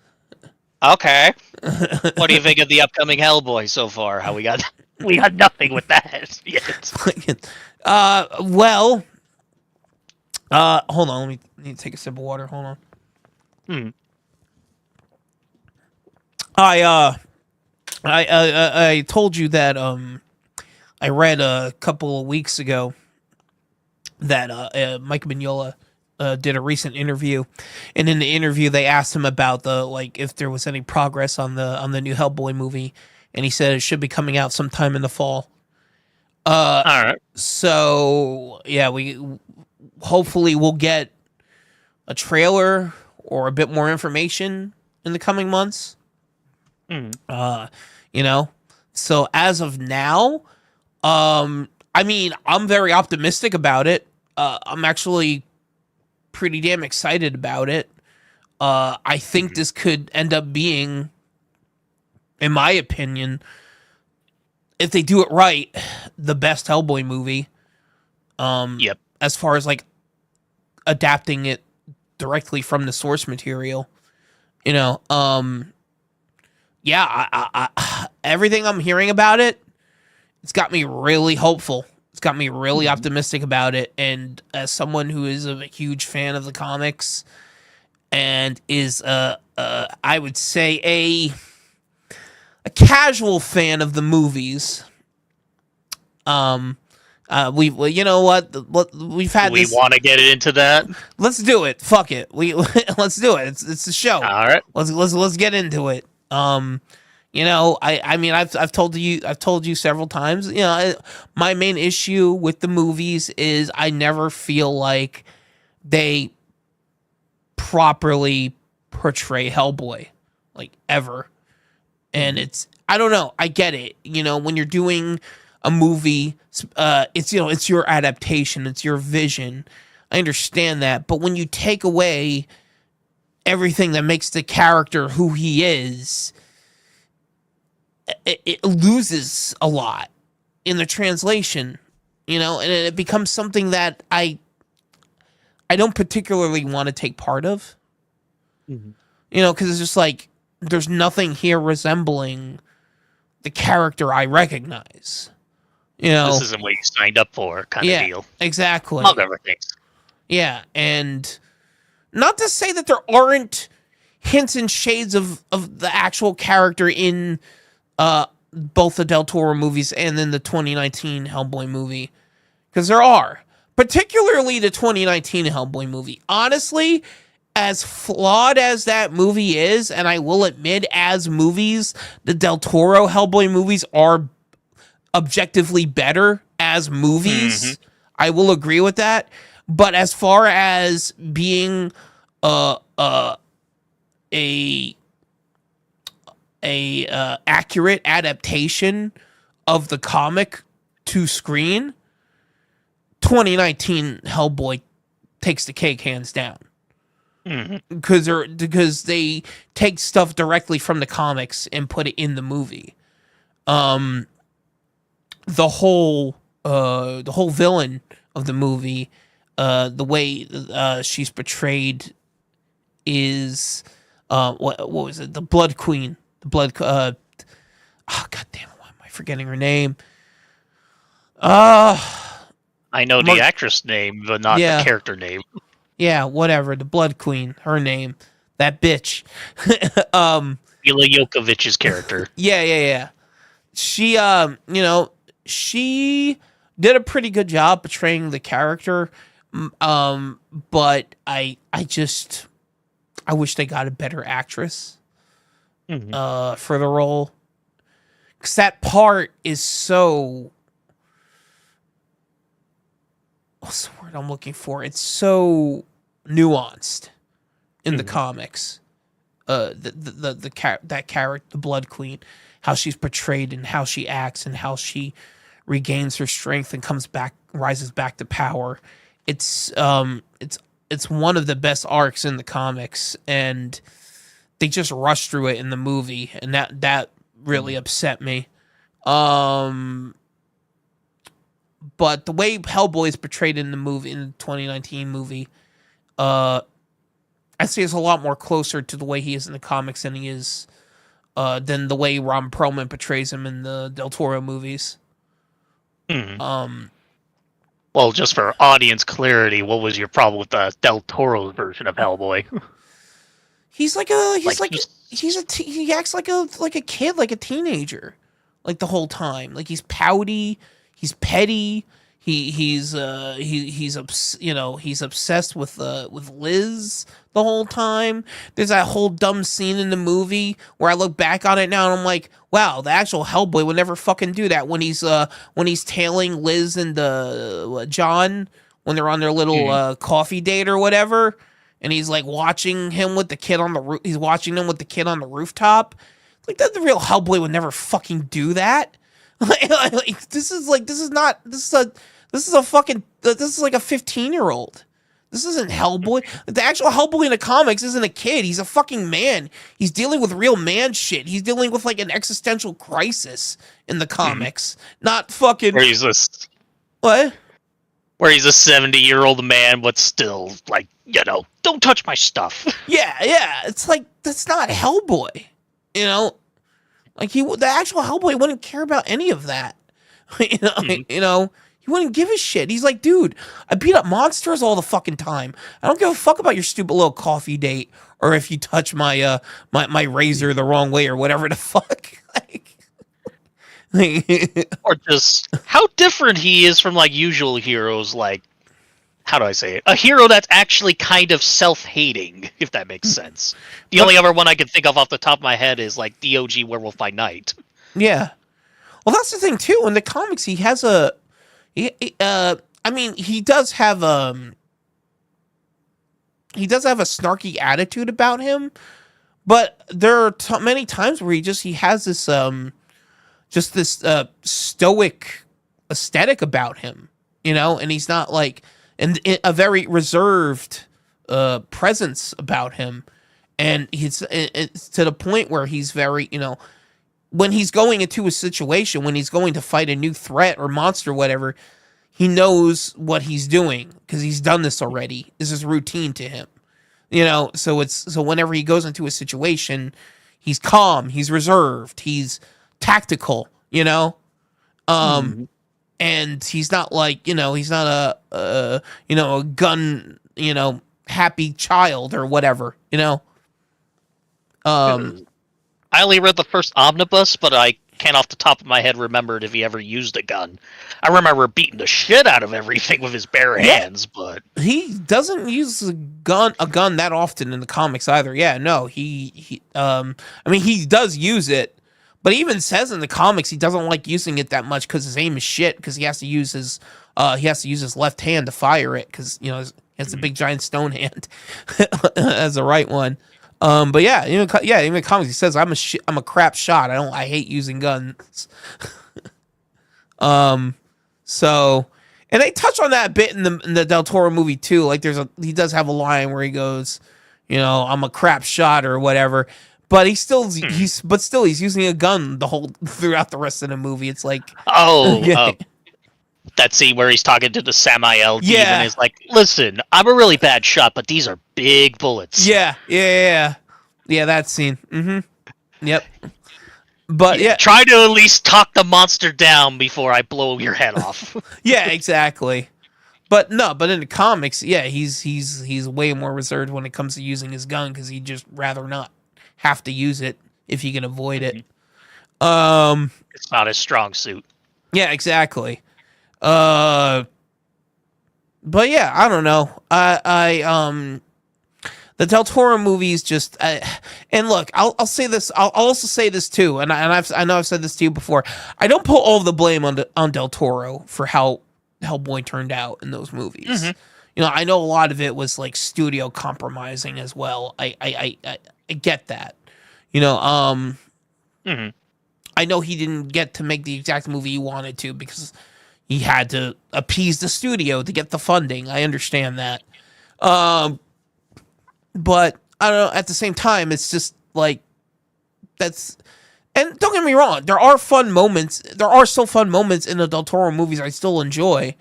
Okay. What do you think of the upcoming Hellboy so far? How we got nothing with that yet. Well, hold on. Let me need to take a sip of water. Hold on. Hmm. I told you that I read a couple of weeks ago that Mike Mignola did a recent interview, and in the interview they asked him about if there was any progress on the new Hellboy movie, and he said it should be coming out sometime in the fall. All right. So yeah, we hopefully we'll get a trailer or a bit more information in the coming months. Hmm. Uh, you know, so as of now, I mean, I'm very optimistic about it. I'm actually pretty damn excited about it. I think this could end up being, in my opinion, if they do it right, the best Hellboy movie. Yep. As far as like adapting it directly from the source material. You know, yeah, everything I'm hearing about it, it's got me really hopeful. It's got me really optimistic about it. And as someone who is a huge fan of the comics and is, I would say, a casual fan of the movies, you know what, we've had We this. want to get into that. Let's do it. Fuck it. Let's do it. It's a show. All right. Let's get into it. You know, I mean, I've told you several times. You know, my main issue with the movies is I never feel like they properly portray Hellboy, like ever. And it's, I don't know. I get it. You know, when you're doing a movie, it's, you know, it's your adaptation, it's your vision. I understand that, but when you take away everything that makes the character who he is, it loses a lot in the translation, you know, and it becomes something that I don't particularly want to take part of, you know, because it's just like there's nothing here resembling the character I recognize. You know, This isn't what you signed up for, kind of deal. Exactly. Among everything. Yeah, and not to say that there aren't hints and shades of the actual character in both the Del Toro movies and in the 2019 Hellboy movie, because there are, particularly the 2019 Hellboy movie. Honestly, as flawed as that movie is, and I will admit, as movies, the Del Toro Hellboy movies are objectively better as movies. I will agree with that. But as far as being a accurate adaptation of the comic to screen, 2019 Hellboy takes the cake hands down. Because they take stuff directly from the comics and put it in the movie. The whole villain of the movie, the way she's portrayed is what was it? The Blood Queen. The Blood. Oh god damn it! Why am I forgetting her name? I know the actress name, but not the character name. Yeah, whatever. The Blood Queen. Her name. That bitch. Mila Jokovich's character. Yeah. She, you know, she did a pretty good job portraying the character. But I wish they got a better actress for the role, because that part is so, what's the word I'm looking for? It's so nuanced in the comics. That character, the Blood Queen, how she's portrayed and how she acts and how she regains her strength and rises back to power. It's one of the best arcs in the comics, and they just rushed through it in the movie, and that really upset me. But the way Hellboy is portrayed in the movie, in the 2019 movie, I'd say is a lot more closer to the way he is in the comics than he is than the way Ron Perlman portrays him in the Del Toro movies. Well, just for audience clarity, what was your problem with the Del Toro's version of Hellboy? He acts like a kid, like a teenager, like the whole time. Like he's pouty, he's petty. He's obsessed with Liz the whole time. There's that whole dumb scene in the movie where I look back on it now and I'm like, wow, the actual Hellboy would never fucking do that when he's tailing Liz and John when they're on their little coffee date or whatever, and he's like watching him with the kid on the roof. He's watching them with the kid on the rooftop. Like that, the real Hellboy would never fucking do that. This is like a 15-year-old. This isn't Hellboy. The actual Hellboy in the comics isn't a kid. He's a fucking man. He's dealing with real man shit. He's dealing with like an existential crisis in the comics. Not fucking. Or he's this. What? Where he's a 70-year-old man, but still, like, don't touch my stuff. Yeah. It's like, that's not Hellboy. You know, like the actual Hellboy wouldn't care about any of that. He wouldn't give a shit. He's like, dude, I beat up monsters all the fucking time. I don't give a fuck about your stupid little coffee date or if you touch my my razor the wrong way or whatever the fuck. Or just how different he is from, like, usual heroes, like, how do I say it? A hero that's actually kind of self-hating, if that makes sense. The only other one I can think of off the top of my head is, like, DOG Werewolf by Night. Yeah. Well, that's the thing too. In the comics, he has I mean, he does have a snarky attitude about him, but there are many times where he has this stoic aesthetic about him, and he's not like and a very reserved presence about him, and it's to the point where he's very, when he's going into a situation, when he's going to fight a new threat or monster, whatever, he knows what he's doing because he's done this already. This is routine to him, so whenever he goes into a situation, he's calm, he's reserved, he's tactical, and he's not like, he's not a gun, happy child or whatever, I only read the first omnibus, but I can't off the top of my head remember if he ever used a gun. I remember beating the shit out of everything with his bare hands, but he doesn't use a gun that often in the comics either. Yeah, no, I mean, he does use it, but he even says in the comics he doesn't like using it that much because his aim is shit, because he has to use his left hand to fire it, because he has a big giant stone hand as the right one. But yeah, even in the comics he says I'm a crap shot. I hate using guns. So, and they touch on that a bit in the Del Toro movie too. Like he does have a line where he goes, I'm a crap shot or whatever. But he's using a gun throughout the rest of the movie. It's like, that scene where he's talking to the Samael demon Yeah. is like, listen, I'm a really bad shot, but these are big bullets. yeah, that scene. Yep. But yeah, Try to at least talk the monster down before I blow your head off. yeah, exactly. But in the comics, yeah, he's way more reserved when it comes to using his gun, because he'd just rather not have to use it if he can avoid it. It's not his strong suit. Yeah, exactly. But yeah, I don't know. The Del Toro movies just, and look, I'll say this. I'll also say this too, and I know I've said this to you before. I don't put all of the blame on Del Toro for how Hellboy turned out in those movies. I know a lot of it was like studio compromising as well. I get that. I know he didn't get to make the exact movie he wanted to because he had to appease the studio to get the funding. I understand that. But I don't know, at the same time, it's just like, and don't get me wrong, there are fun moments. There are still fun moments in the Del Toro movies I still enjoy.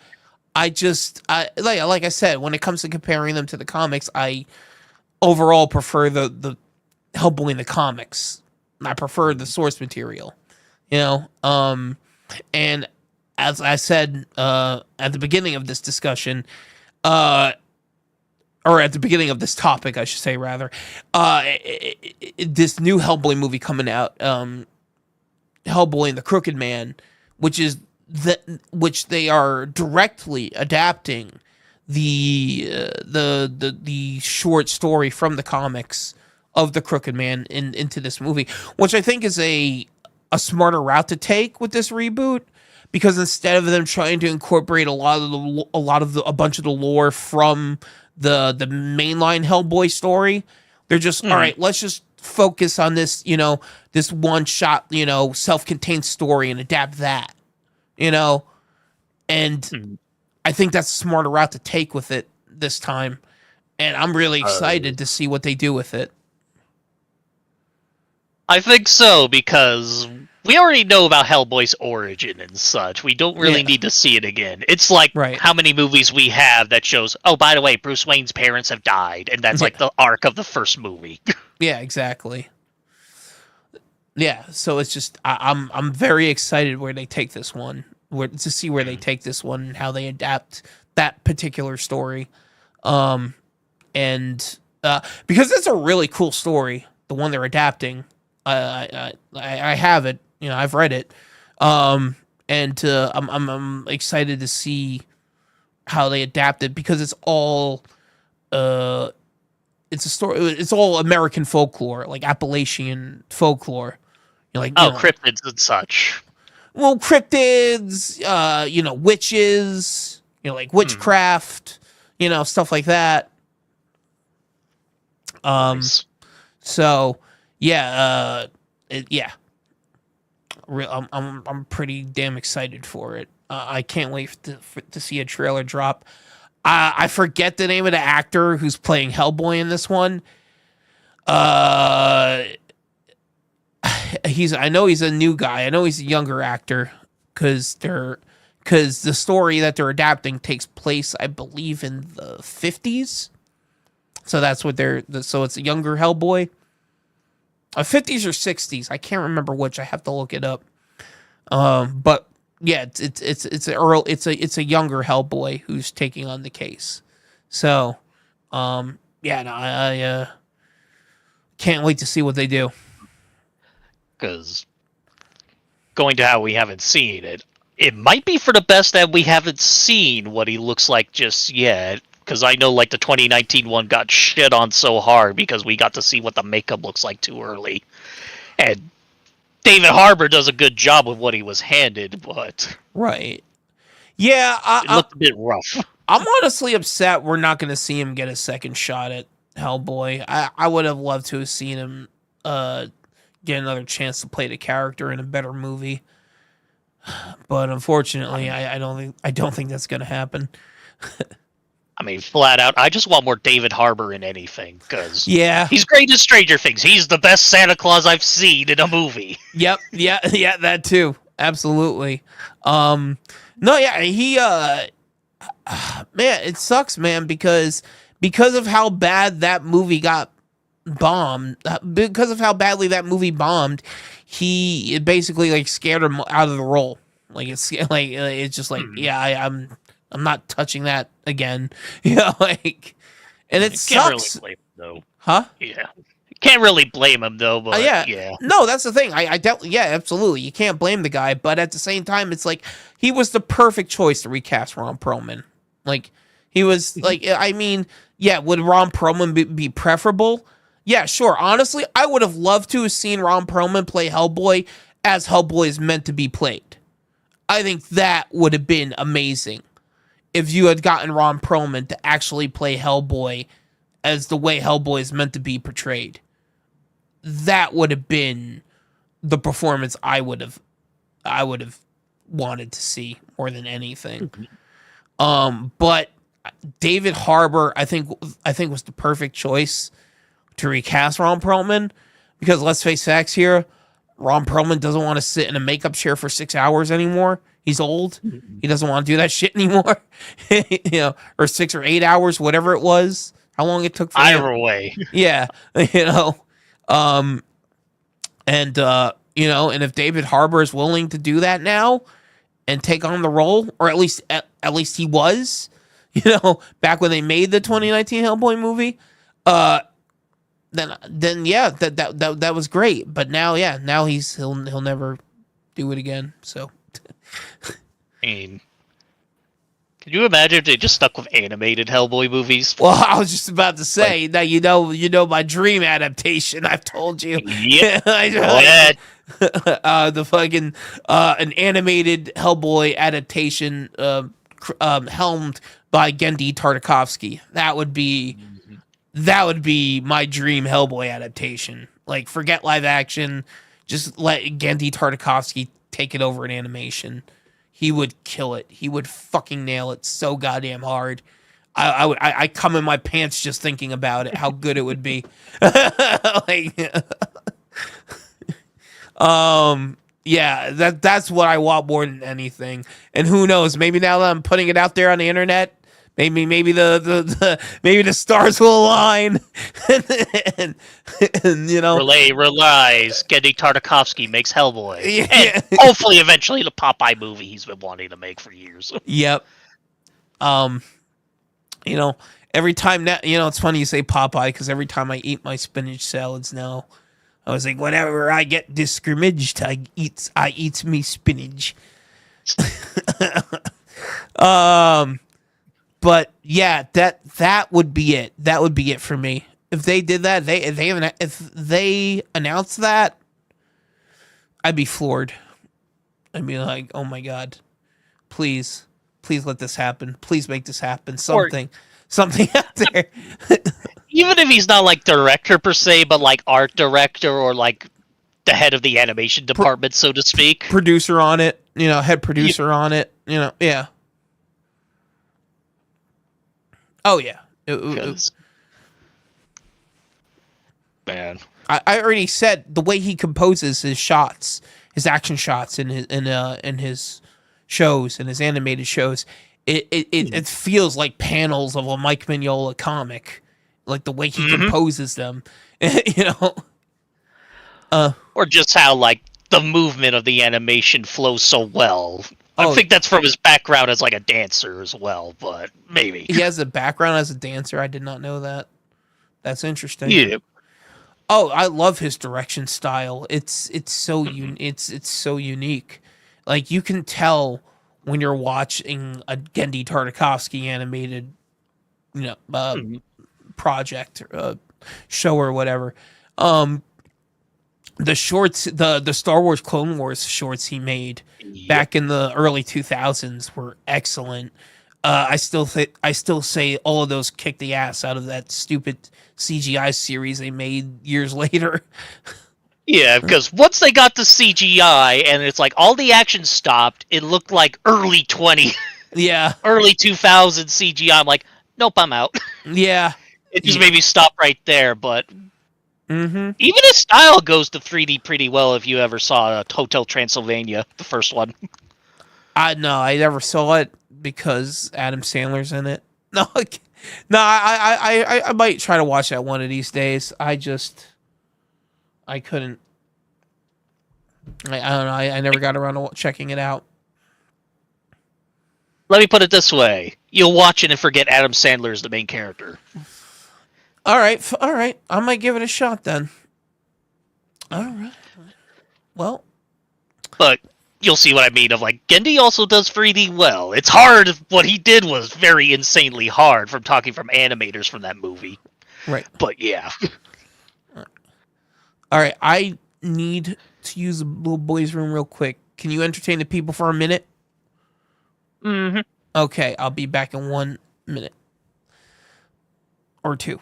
Like I said, when it comes to comparing them to the comics, I overall prefer the Hellboy in the comics. I prefer the source material, and as I said at the beginning of this discussion, or at the beginning of this topic, I should say, rather, this new Hellboy movie coming out, Hellboy and the Crooked Man, which they are directly adapting the short story from the comics of the Crooked Man into this movie, which I think is a smarter route to take with this reboot, because instead of them trying to incorporate a bunch of the lore from the mainline Hellboy story, they're just all right, let's just focus on this, this one shot, self-contained story and adapt that, and I think that's a smarter route to take with it this time, and I'm really excited to see what they do with it. I think so, because we already know about Hellboy's origin and such. We don't really Yeah. need to see it again. It's like Right. how many movies we have that shows, oh, by the way, Bruce Wayne's parents have died, and that's like Yeah. the arc of the first movie. Yeah, exactly. Yeah, so it's just I'm very excited where they take this one, where to see where they take this one and how they adapt that particular story, and because it's a really cool story, the one they're adapting. I have it, I've read it, and I'm excited to see how they adapt it because it's all uh it's a story. It's all American folklore, like Appalachian folklore. Oh, cryptids and such. Well, cryptids, witches, like witchcraft, stuff like that. Nice. So yeah, yeah. I'm pretty damn excited for it. I can't wait to see a trailer drop. I forget the name of the actor who's playing Hellboy in this one. I know he's a new guy. I know he's a younger actor because the story that they're adapting takes place, I believe, in the 50s. So that's what so it's a younger Hellboy. 50s or 60s. I can't remember which. I have to look it up. But yeah, it's a younger Hellboy who's taking on the case. So, yeah, no, I can't wait to see what they do. Because going to how we haven't seen it, it might be for the best that we haven't seen what he looks like just yet. Because I know, like, the 2019 one got shit on so hard because we got to see what the makeup looks like too early. And David Harbour does a good job with what he was handed, but Right. Yeah, it looked a bit rough. I'm honestly upset we're not going to see him get a second shot at Hellboy. I would have loved to have seen him get another chance to play the character in a better movie. But unfortunately, I don't think that's going to happen. I mean, flat out, I just want more David Harbour in anything, because Yeah. he's great in Stranger Things. He's the best Santa Claus I've seen in a movie. Yep. Yeah. Yeah. That too. Absolutely. No. Yeah. He. Man, it sucks, man, because of how bad that movie got bombed. Because of how badly that movie bombed, it basically like scared him out of the role. Like it's just like yeah, I'm not touching that again. Like, and it Can't sucks. really blame him, though. Huh? Yeah. Can't really blame him, though, but yeah. No, that's the thing. I definitely, yeah, absolutely. You can't blame the guy, but at the same time, it's like he was the perfect choice to recast Ron Perlman. Like, he was, like, I mean, yeah, would Ron Perlman be preferable? Yeah, sure. Honestly, I would have loved to have seen Ron Perlman play Hellboy as Hellboy is meant to be played. I think that would have been amazing if you had gotten Ron Perlman to actually play Hellboy as the way Hellboy is meant to be portrayed. That would have been the performance I would have wanted to see more than anything. But David Harbour, I think was the perfect choice to recast Ron Perlman, because let's face facts here, Ron Perlman doesn't want to sit in a makeup chair for 6 hours anymore. He's old. He doesn't want to do that shit anymore. Or 6 or 8 hours, whatever it was. How long it took for him. Either way. Yeah, and and if David Harbour is willing to do that now and take on the role, or at least he was, back when they made the 2019 Hellboy movie, then yeah, that was great. But now, yeah, now he'll never do it again. So, I mean, can you imagine if they just stuck with animated Hellboy movies? well, I was just about to say that my dream adaptation. I've told you. Yep. Go I, ahead. the fucking an animated Hellboy adaptation helmed by Genndy Tartakovsky. That would be my dream Hellboy adaptation. Like, forget live action, just let Genndy Tartakovsky take it over in animation. He would kill it. He would fucking nail it so goddamn hard. I come in my pants just thinking about it. How good it would be. Yeah, that's what I want more than anything. And who knows? Maybe now that I'm putting it out there on the internet, maybe maybe the stars will align, and, and, and Relay relies. Gendy Tartakovsky makes Hellboy, and yeah, hopefully, eventually, the Popeye movie he's been wanting to make for years. yep. Um, you know, every time that it's funny you say Popeye because every time I eat my spinach salads now, I was like, whenever I get discouraged, I eat me spinach. Um, but yeah, that would be it. That would be it for me. If they did that, if they announced that, I'd be floored. I'd be like, oh my god, please, please let this happen. Please make this happen. Or Something out there. even if he's not like director per se, but like art director or like the head of the animation department, so to speak. Producer on it, head producer on it, yeah. Oh yeah. Because man, I already said the way he composes his shots, his action shots in his shows and his animated shows, it feels like panels of a Mike Mignola comic, like the way he composes them. you know, or just how like the movement of the animation flows so well. I oh, think that's from his background as like a dancer as well, but maybe. he has a background as a dancer. I did not know that. That's interesting. Yeah. Oh, I love his direction style. It's so unique. Like you can tell when you're watching a Gendy Tartakovsky animated, you know, uh, Mhm. project, show or whatever. Um, the shorts, the Star Wars Clone Wars shorts he made Yep. back in the early 2000s were excellent. I still say all of those kicked the ass out of that stupid CGI series they made years later. Yeah, because once they got the CGI and it's like all the action stopped, it looked like Yeah, early 2000 CGI. I'm like, nope, I'm out. yeah, It just yeah. made me stop right there. But Mm-hmm. even his style goes to 3D pretty well if you ever saw Hotel Transylvania, the first one. I no, I never saw it because Adam Sandler's in it. No, no, I might try to watch that one of these days. I couldn't. I don't know. I never got around to checking it out. Let me put it this way: you'll watch it and forget Adam Sandler is the main character. All right, all right. I might give it a shot then. All right. Well, But you'll see what I mean. Of like, Gendy also does 3D well. It's hard. What he did was very insanely hard. From talking from animators from that movie. right. But yeah, All right. I need to use the little boy's room real quick. Can you entertain the people for a minute? mm-hmm. Okay, I'll be back in 1 minute or two.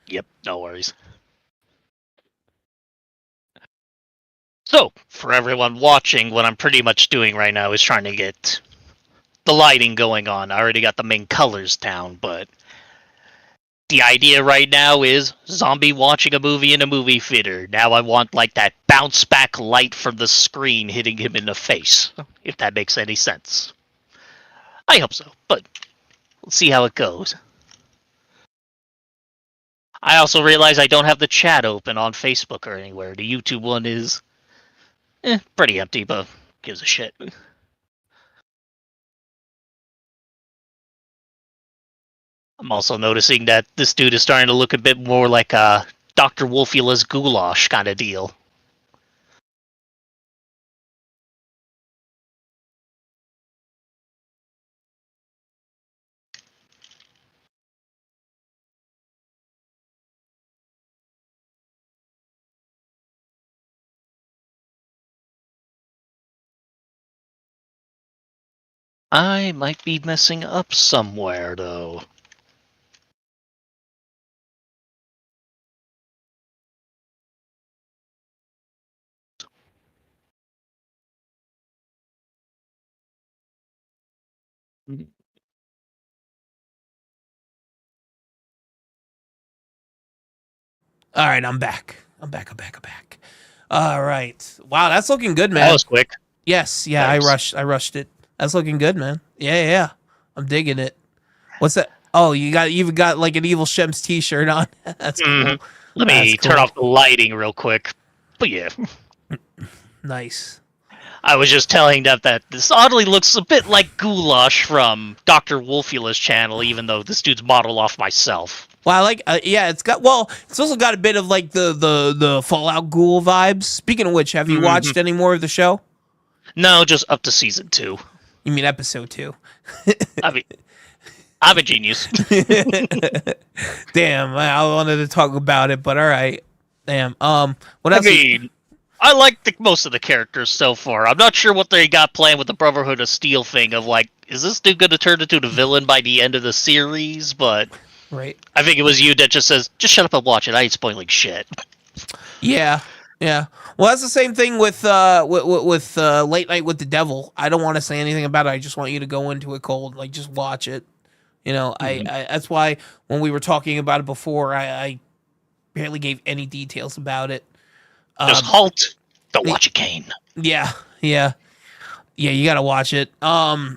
Yep, no worries. So, for everyone watching, what I'm pretty much doing right now is trying to get the lighting going on. I already got the main colors down, but the idea right now is zombie watching a movie in a movie theater. Now I want like that bounce back light from the screen hitting him in the face, if that makes any sense. I hope so, but let's see how it goes. I also realize I don't have the chat open on Facebook or anywhere. The YouTube one is pretty empty, but gives a shit. I'm also noticing that this dude is starting to look a bit more like a Dr. Wolfula's goulash kind of deal. I might be messing up somewhere, though. All right, I'm back. I'm back. I'm back. I'm back. All right. Wow, that's looking good, That man. was quick. Yes, yeah, Thanks. I rushed it. That's looking good, man. Yeah, yeah, yeah. I'm digging it. What's that? Oh, you've got like an Evil Shems t-shirt on. That's hmm cool. Let That's me turn cool. off the lighting real quick. But yeah, Nice. I was just telling that this oddly looks a bit like Goulash from Dr. Wolfula's channel, even though this dude's modeled off myself. Well, I like yeah, it's also got a bit of like the Fallout Ghoul vibes. Speaking of which, have you hmm watched any more of the show? No, just up to season 2. You mean episode 2? I mean, I'm a genius. Damn, I wanted to talk about it, but all right. Damn. What I else? mean, I like most of the characters so far. I'm not sure what they got planned with the Brotherhood of Steel thing of like, is this dude going to turn into the villain by the end of the series? But Right. I think it was you that just says, just shut up and watch it. I ain't spoiling shit. Yeah. Yeah. Well, that's the same thing with Late Night with the Devil. I don't want to say anything about it. I just want you to go into it cold, like just watch it. You know, I that's why when we were talking about it before, I barely gave any details about it. Just halt. Don't watch it, Kane. Yeah, yeah, yeah. You gotta watch it. Yeah.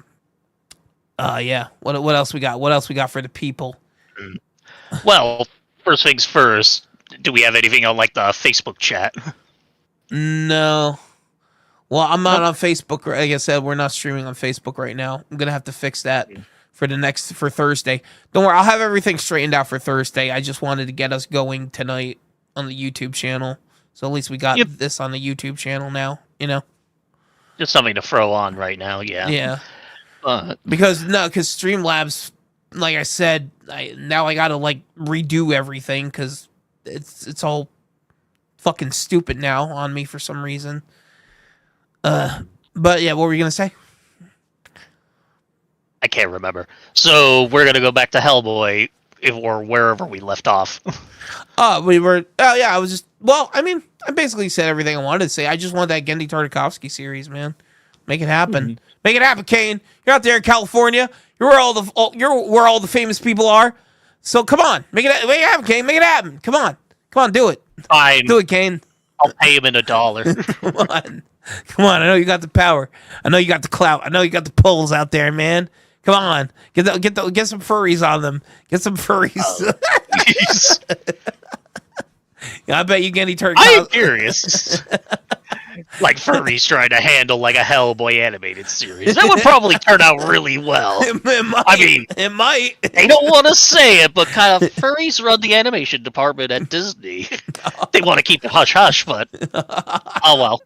What else we got? What else we got for the people? Well, first things first. Do we have anything on like the Facebook chat? No. Well, I'm not Nope. on Facebook. Like I said, we're not streaming on Facebook right now. I'm gonna have to fix that for Thursday. Don't worry, I'll have everything straightened out for Thursday. I just wanted to get us going tonight on the YouTube channel. So at least we got Yep. this on the YouTube channel now, you know? Just something to throw on right now. Yeah. Yeah. Uh, Because Streamlabs, like I said, now I gotta like redo everything because it's all fucking stupid now on me for some reason. But yeah, what were you gonna say? I can't remember. So we're gonna go back to Hellboy, or wherever we left off. We were. Oh yeah, I was just. Well, I mean, I basically said everything I wanted to say. I just want that Gendy Tartakovsky series, man. Make it happen. Make it happen, Kane. You're out there in California. You're where all the famous people are. So come on, make it happen, Kane. Make it happen. Come on, do it. Fine. Do it, Kane. I'll pay him in $1. Come on, come on. I know you got the power. I know you got the clout. I know you got the pulls out there, man. Come on, get some furries on them. Get some furries. I bet you Gendy Tartakovsky. I am curious. Like furries trying to handle like a Hellboy animated series. That would probably turn out really well. It might. I mean, it might. they don't want to say it, but kind of furries run the animation department at Disney. They want to keep it hush hush, but oh well.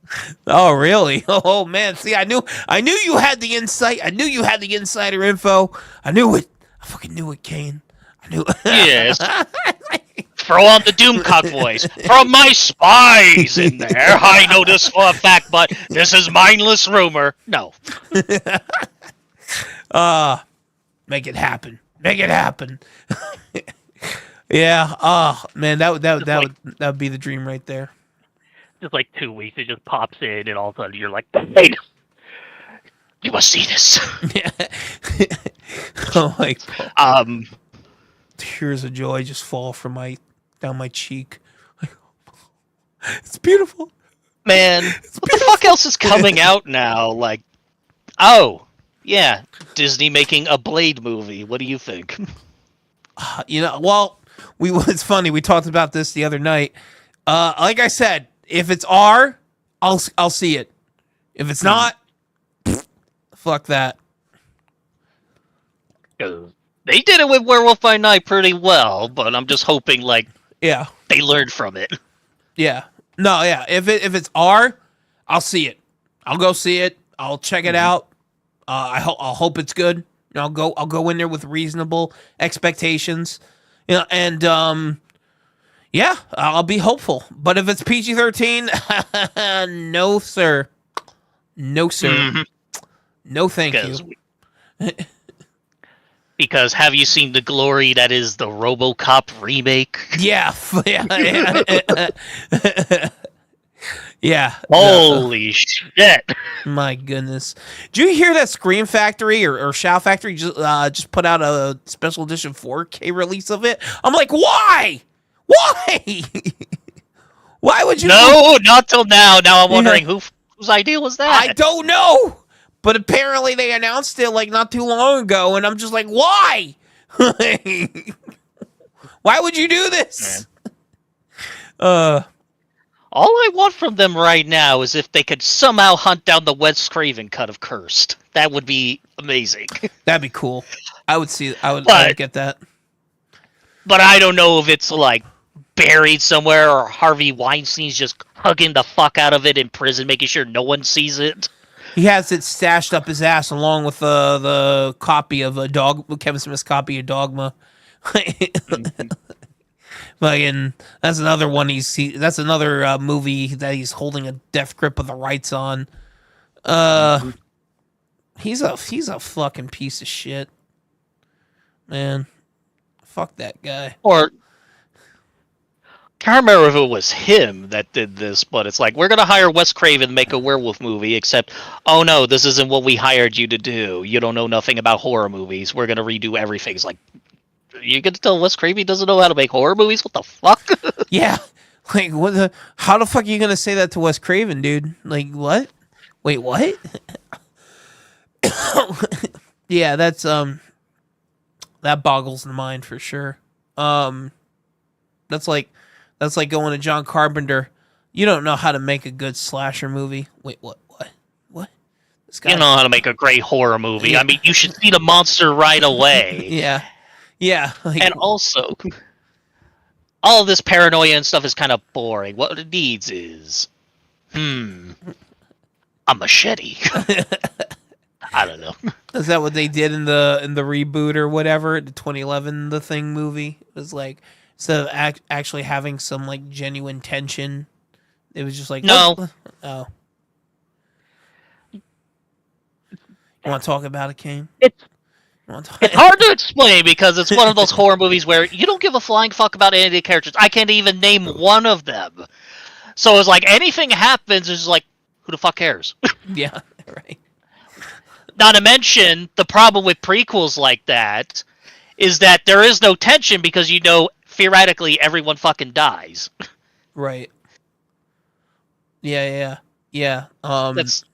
Oh, really? Oh man. See, I knew you had the insight. I knew you had the insider info. I knew it. I fucking knew it, Kane. I knew it. Yes. Throw on the Doomcock voice. From my spies in there. I know this for a fact, but this is mindless rumor. No. Make it happen. Make it happen. Yeah. Oh man, that would be the dream right there. Just like 2 weeks, it just pops in, and all of a sudden you're like, hey, you must see this. Oh my God. Um, Tears of joy just fall from down my cheek. It's beautiful. man, what the fuck else is coming out now? Like, oh, yeah, Disney making a Blade movie. What do you think? Well, it's funny. We talked about this the other night. Like I said, if it's R, I'll see it. If it's not, fuck that. They did it with Werewolf by Night pretty well, but I'm just hoping like Yeah, they learned from it. yeah. No, yeah. If it's R, I'll see it. I'll go see it. I'll check it out. I'll hope it's good. I'll go in there with reasonable expectations. And yeah, I'll be hopeful. But if it's PG-13, no sir. No sir. Mhm. No thank Because you. because have you seen the glory that is the RoboCop remake? Yeah. Yeah. Yeah. Holy shit! My goodness. Did you hear that Scream Factory or Shout Factory just put out a special edition 4K release of it? I'm like, why? Why? Why would you? No, not till now. Now I'm Yeah. wondering whose idea was that? I don't know. But apparently they announced it like not too long ago, and I'm just like, why? Why would you do this? All I want from them right now is if they could somehow hunt down the Wes Craven cut of Cursed. That would be amazing. That'd be cool. I would get that. But I don't know if it's like buried somewhere or Harvey Weinstein's just hugging the fuck out of it in prison, making sure no one sees it. He has it stashed up his ass along with the copy of Kevin Smith's copy of Dogma. Fucking, that's another one that's another movie that he's holding a death grip of the rights on. He's a fucking piece of shit, man. Fuck that guy. Or can't remember if it was him that did this, but it's like, we're gonna hire Wes Craven to make a werewolf movie, except, oh no, this isn't what we hired you to do. You don't know nothing about horror movies. We're gonna redo everything. It's like, you gonna tell Wes Craven doesn't know how to make horror movies? What the fuck? Yeah, like how the fuck are you gonna say that to Wes Craven, dude? Like what? Wait, what? Yeah, that's that boggles the mind for sure. That's like going to John Carpenter. You don't know how to make a good slasher movie. Wait, what? This guy. You know how to make a great horror movie. Yeah. I mean, you should see the monster right away. Yeah. Like, And also, all of this paranoia and stuff is kind of boring. What it needs is, a machete. I don't know. is that what they did in the reboot or whatever? The 2011 The Thing movie? It was like, instead of actually having some like genuine tension, it was just like, No. what? Oh. You want to talk about it, Kane? It's hard to explain because it's one of those horror movies where you don't give a flying fuck about any of the characters. I can't even name one of them. So it's like anything happens, it's like, who the fuck cares? Yeah, right. Not to mention, the problem with prequels like that is that there is no tension because you know theoretically everyone fucking dies. Right. Yeah. That's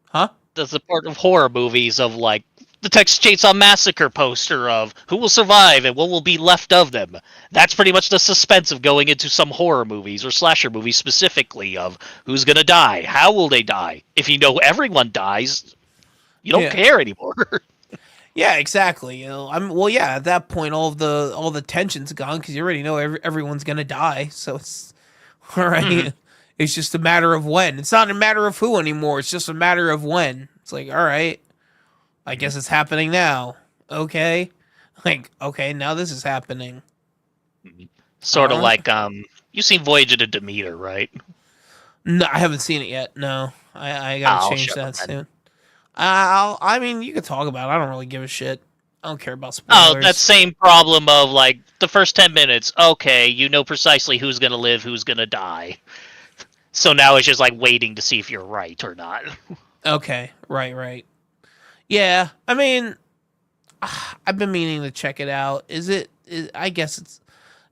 huh? That's the part of horror movies of like the Texas Chainsaw Massacre poster of who will survive and what will be left of them. That's pretty much the suspense of going into some horror movies or slasher movies specifically of who's gonna die, how will they die. If you know everyone dies, you don't care anymore. Yeah, exactly. You know, at that point, all the tension's gone because you already know everyone's gonna die. So it's all right. Mm-hmm. It's just a matter of when. It's not a matter of who anymore. It's just a matter of when. It's like, all right, I guess it's happening now. Okay, like okay, now this is happening. Sort of like you've seen Voyage of the Demeter, right? No, I haven't seen it yet. No, I gotta change that soon. I mean, you could talk about it. I don't really give a shit. I don't care about spoilers. Oh, that same problem of, like, the first 10 minutes, okay, you know precisely who's gonna live, who's gonna die. So now it's just, like, waiting to see if you're right or not. Okay, right. Yeah, I mean, I've been meaning to check it out. I guess it's...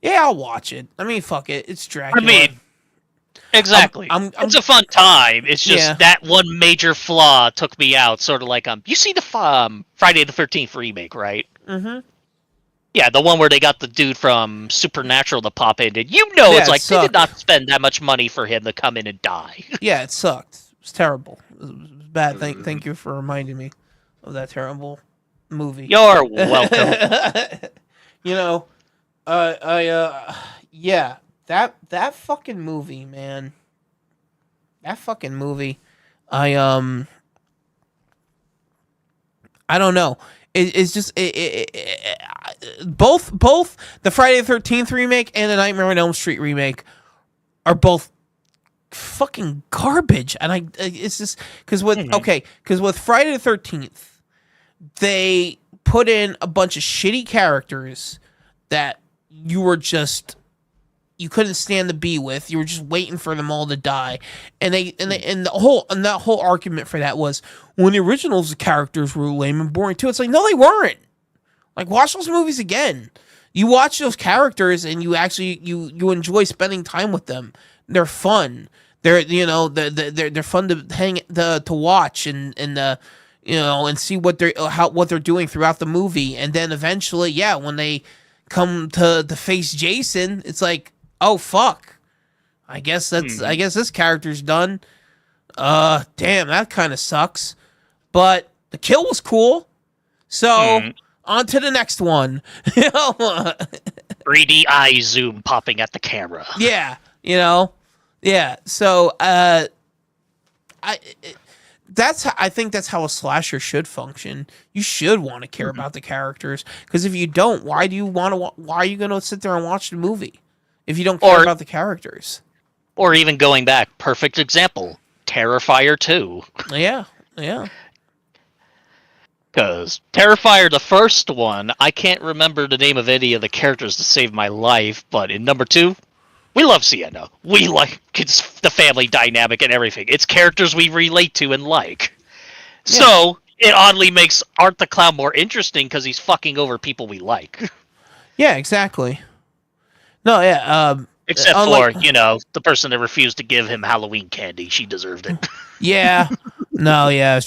Yeah, I'll watch it. I mean, fuck it. It's Dracula. I mean... Exactly. It's a fun time. It's just that one major flaw took me out. Sort of like you see the Friday the 13th remake, right? Mm-hmm. Yeah, the one where they got the dude from Supernatural to pop in. And it's like they did not spend that much money for him to come in and die. Yeah, it sucked. It was terrible. It was bad. Thank you for reminding me of that terrible movie. You're welcome. Yeah. That fucking movie, man. That fucking movie. I don't know. It's just both the Friday the 13th remake and the Nightmare on Elm Street remake are both fucking garbage. And it's just because with Friday the 13th, they put in a bunch of shitty characters that you couldn't stand to be with. You were just waiting for them all to die, and that whole argument for that was when the originals, the characters were lame and boring too. It's like, no, they weren't. Like, watch those movies again. You watch those characters and you actually you enjoy spending time with them. They're fun. They're they're fun to to watch and and see what they're doing throughout the movie. And then eventually, yeah, when they come to face Jason, it's like, oh fuck. I guess this character's done. Damn, that kind of sucks. But the kill was cool. So on to the next one. 3D eye zoom popping at the camera. Yeah, yeah. So I think that's how a slasher should function. You should want to care about the characters, because if you don't, why are you going to sit there and watch the movie if you don't care about the characters? Or even going back, perfect example, Terrifier 2. Yeah. Because Terrifier, the first one, I can't remember the name of any of the characters to save my life, but in number 2, we love Sienna. We like it's the family dynamic and everything. It's characters we relate to and like. Yeah. So it oddly makes Art the Clown more interesting because he's fucking over people we like. Yeah, exactly. No, yeah. Except for, the person that refused to give him Halloween candy. She deserved it. Yeah. No, yeah.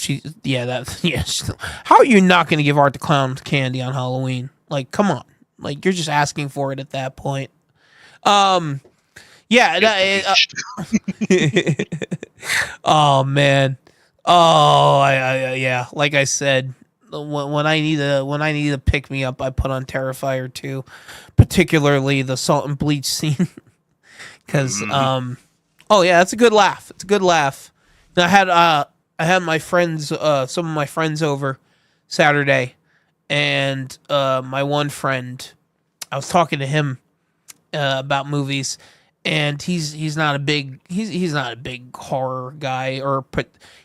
How are you not going to give Art the Clown candy on Halloween? Like, come on. Like, you're just asking for it at that point. Yeah. Oh, man. Oh, yeah. Like I said, when I need to pick me up, I put on Terrifier 2, particularly the salt and bleach scene. Because oh yeah, it's a good laugh. It's a good laugh. And I had my friends, some of my friends over Saturday, and my one friend, I was talking to him about movies, and he's not a big horror guy, or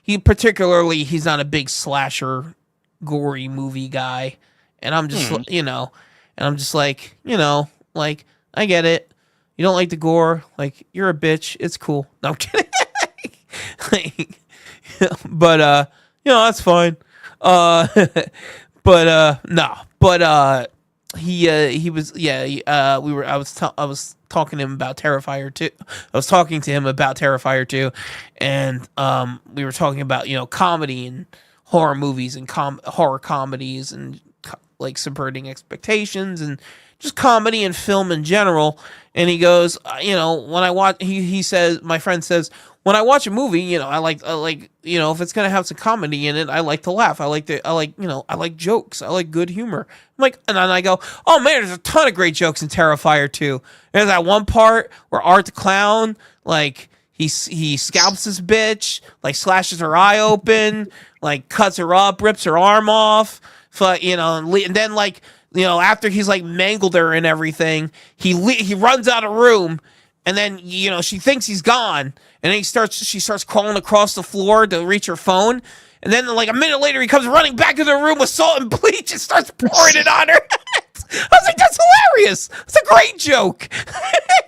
he's not a big slasher gory movie guy, and I'm just like, like, I get it. You don't like the gore, like, you're a bitch. It's cool. No, I'm kidding. But that's fine. He was, I was talking to him about Terrifier 2. I was talking to him about Terrifier 2, and we were talking about comedy and horror movies and horror comedies and like subverting expectations and just comedy and film in general. And he goes, when I watch, he says, my friend says, when I watch a movie, I like, if it's gonna have some comedy in it, I like to laugh. I like jokes. I like good humor. I'm like, and then I go, oh man, there's a ton of great jokes in Terrifier 2. There's that one part where Art the Clown, like, he scalps this bitch, like slashes her eye open, like cuts her up, rips her arm off, and then like, after he's like mangled her and everything, he runs out of room, and then she thinks he's gone, and then she starts crawling across the floor to reach her phone, and then like a minute later he comes running back into the room with salt and bleach and starts pouring it on her. I was like, that's hilarious. It's a great joke.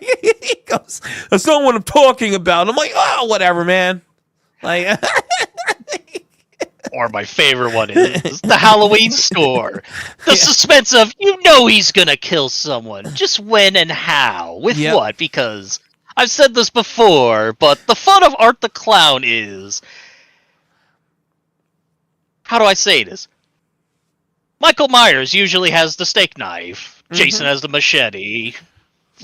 He goes, that's not what I'm talking about. I'm like, oh, whatever, man. Like, or my favorite one is the Halloween store. The suspense of, he's gonna kill someone. Just when and how. With what? Because I've said this before, but the fun of Art the Clown is... How do I say this? Michael Myers usually has the steak knife. Jason has the machete.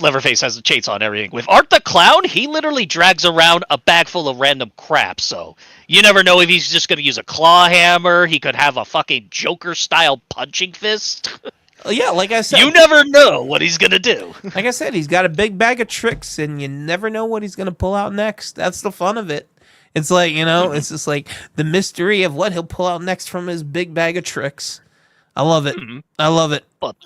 Leatherface has the chainsaw and everything. With Art the Clown, he literally drags around a bag full of random crap, so you never know if he's just going to use a claw hammer. He could have a fucking Joker-style punching fist. Yeah, like I said... You never know what he's going to do. Like I said, he's got a big bag of tricks, and you never know what he's going to pull out next. That's the fun of it. It's like, it's just like the mystery of what he'll pull out next from his big bag of tricks. I love it. I love it. But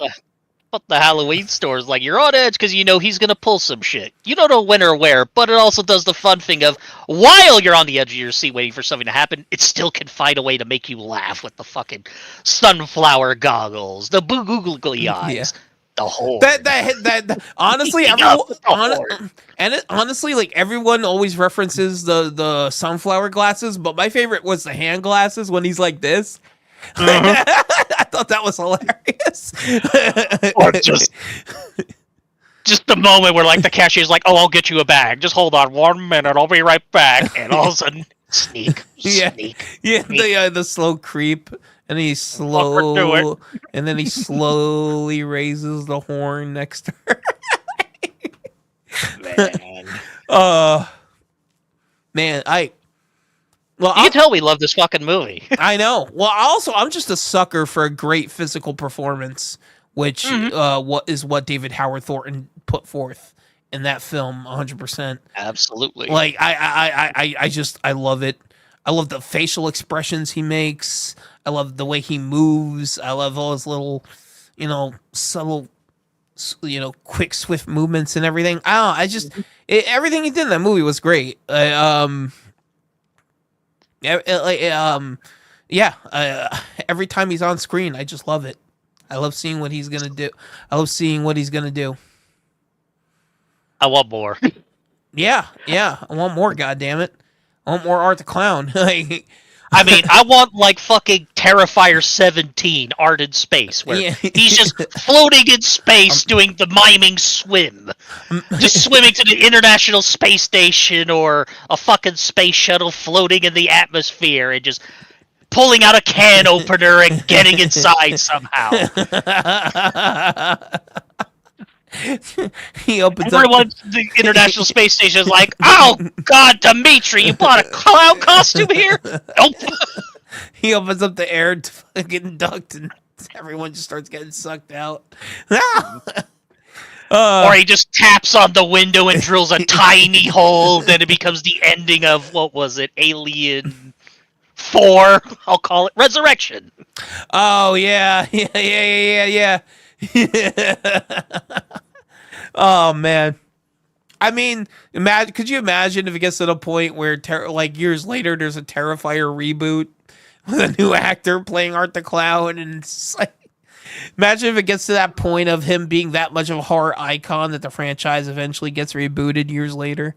the Halloween store is like, you're on edge because he's going to pull some shit. You don't know when or where, but it also does the fun thing of, while you're on the edge of your seat waiting for something to happen, it still can find a way to make you laugh with the fucking sunflower goggles, the boo-googly eyes, the whole... That honestly, honestly, like, everyone always references the sunflower glasses, but my favorite was the hand glasses when he's like this. I thought thought that was hilarious. Or just the moment where like the cashier's like, "Oh, I'll get you a bag. Just hold on 1 minute. I'll be right back." And all of a sudden, sneak. The slow creep, and and then he slowly raises the horn next to her. Man, man, you can tell we love this fucking movie. I know. Well, also, I'm just a sucker for a great physical performance, which what David Howard Thornton put forth in that film, 100%. Absolutely. Like I love it. I love the facial expressions he makes. I love the way he moves. I love all his little, subtle, quick, swift movements and everything. I don't know. Everything he did in that movie was great. Every time he's on screen, I just love it. I love seeing what he's gonna do. I want more. Yeah. I want more. God damn it! I want more Art the Clown. I mean, I want like fucking Terrifier 17, Art in Space, where he's just floating in space doing the miming swim. Just swimming to the International Space Station or a fucking space shuttle floating in the atmosphere and just pulling out a can opener and getting inside somehow. He opens Everyone at the International Space Station is like, "Oh, God, Dimitri, you bought a clown costume here?" Nope. He opens up the air to fucking duct and everyone just starts getting sucked out. Or he just taps on the window and drills a tiny hole, then it becomes the ending of, what was it, Alien 4? I'll call it Resurrection. Oh, yeah. Oh man, I mean, could you imagine if it gets to the point where like years later there's a Terrifier reboot with a new actor playing Art the Clown, and it's like, imagine if it gets to that point of him being that much of a horror icon that the franchise eventually gets rebooted years later.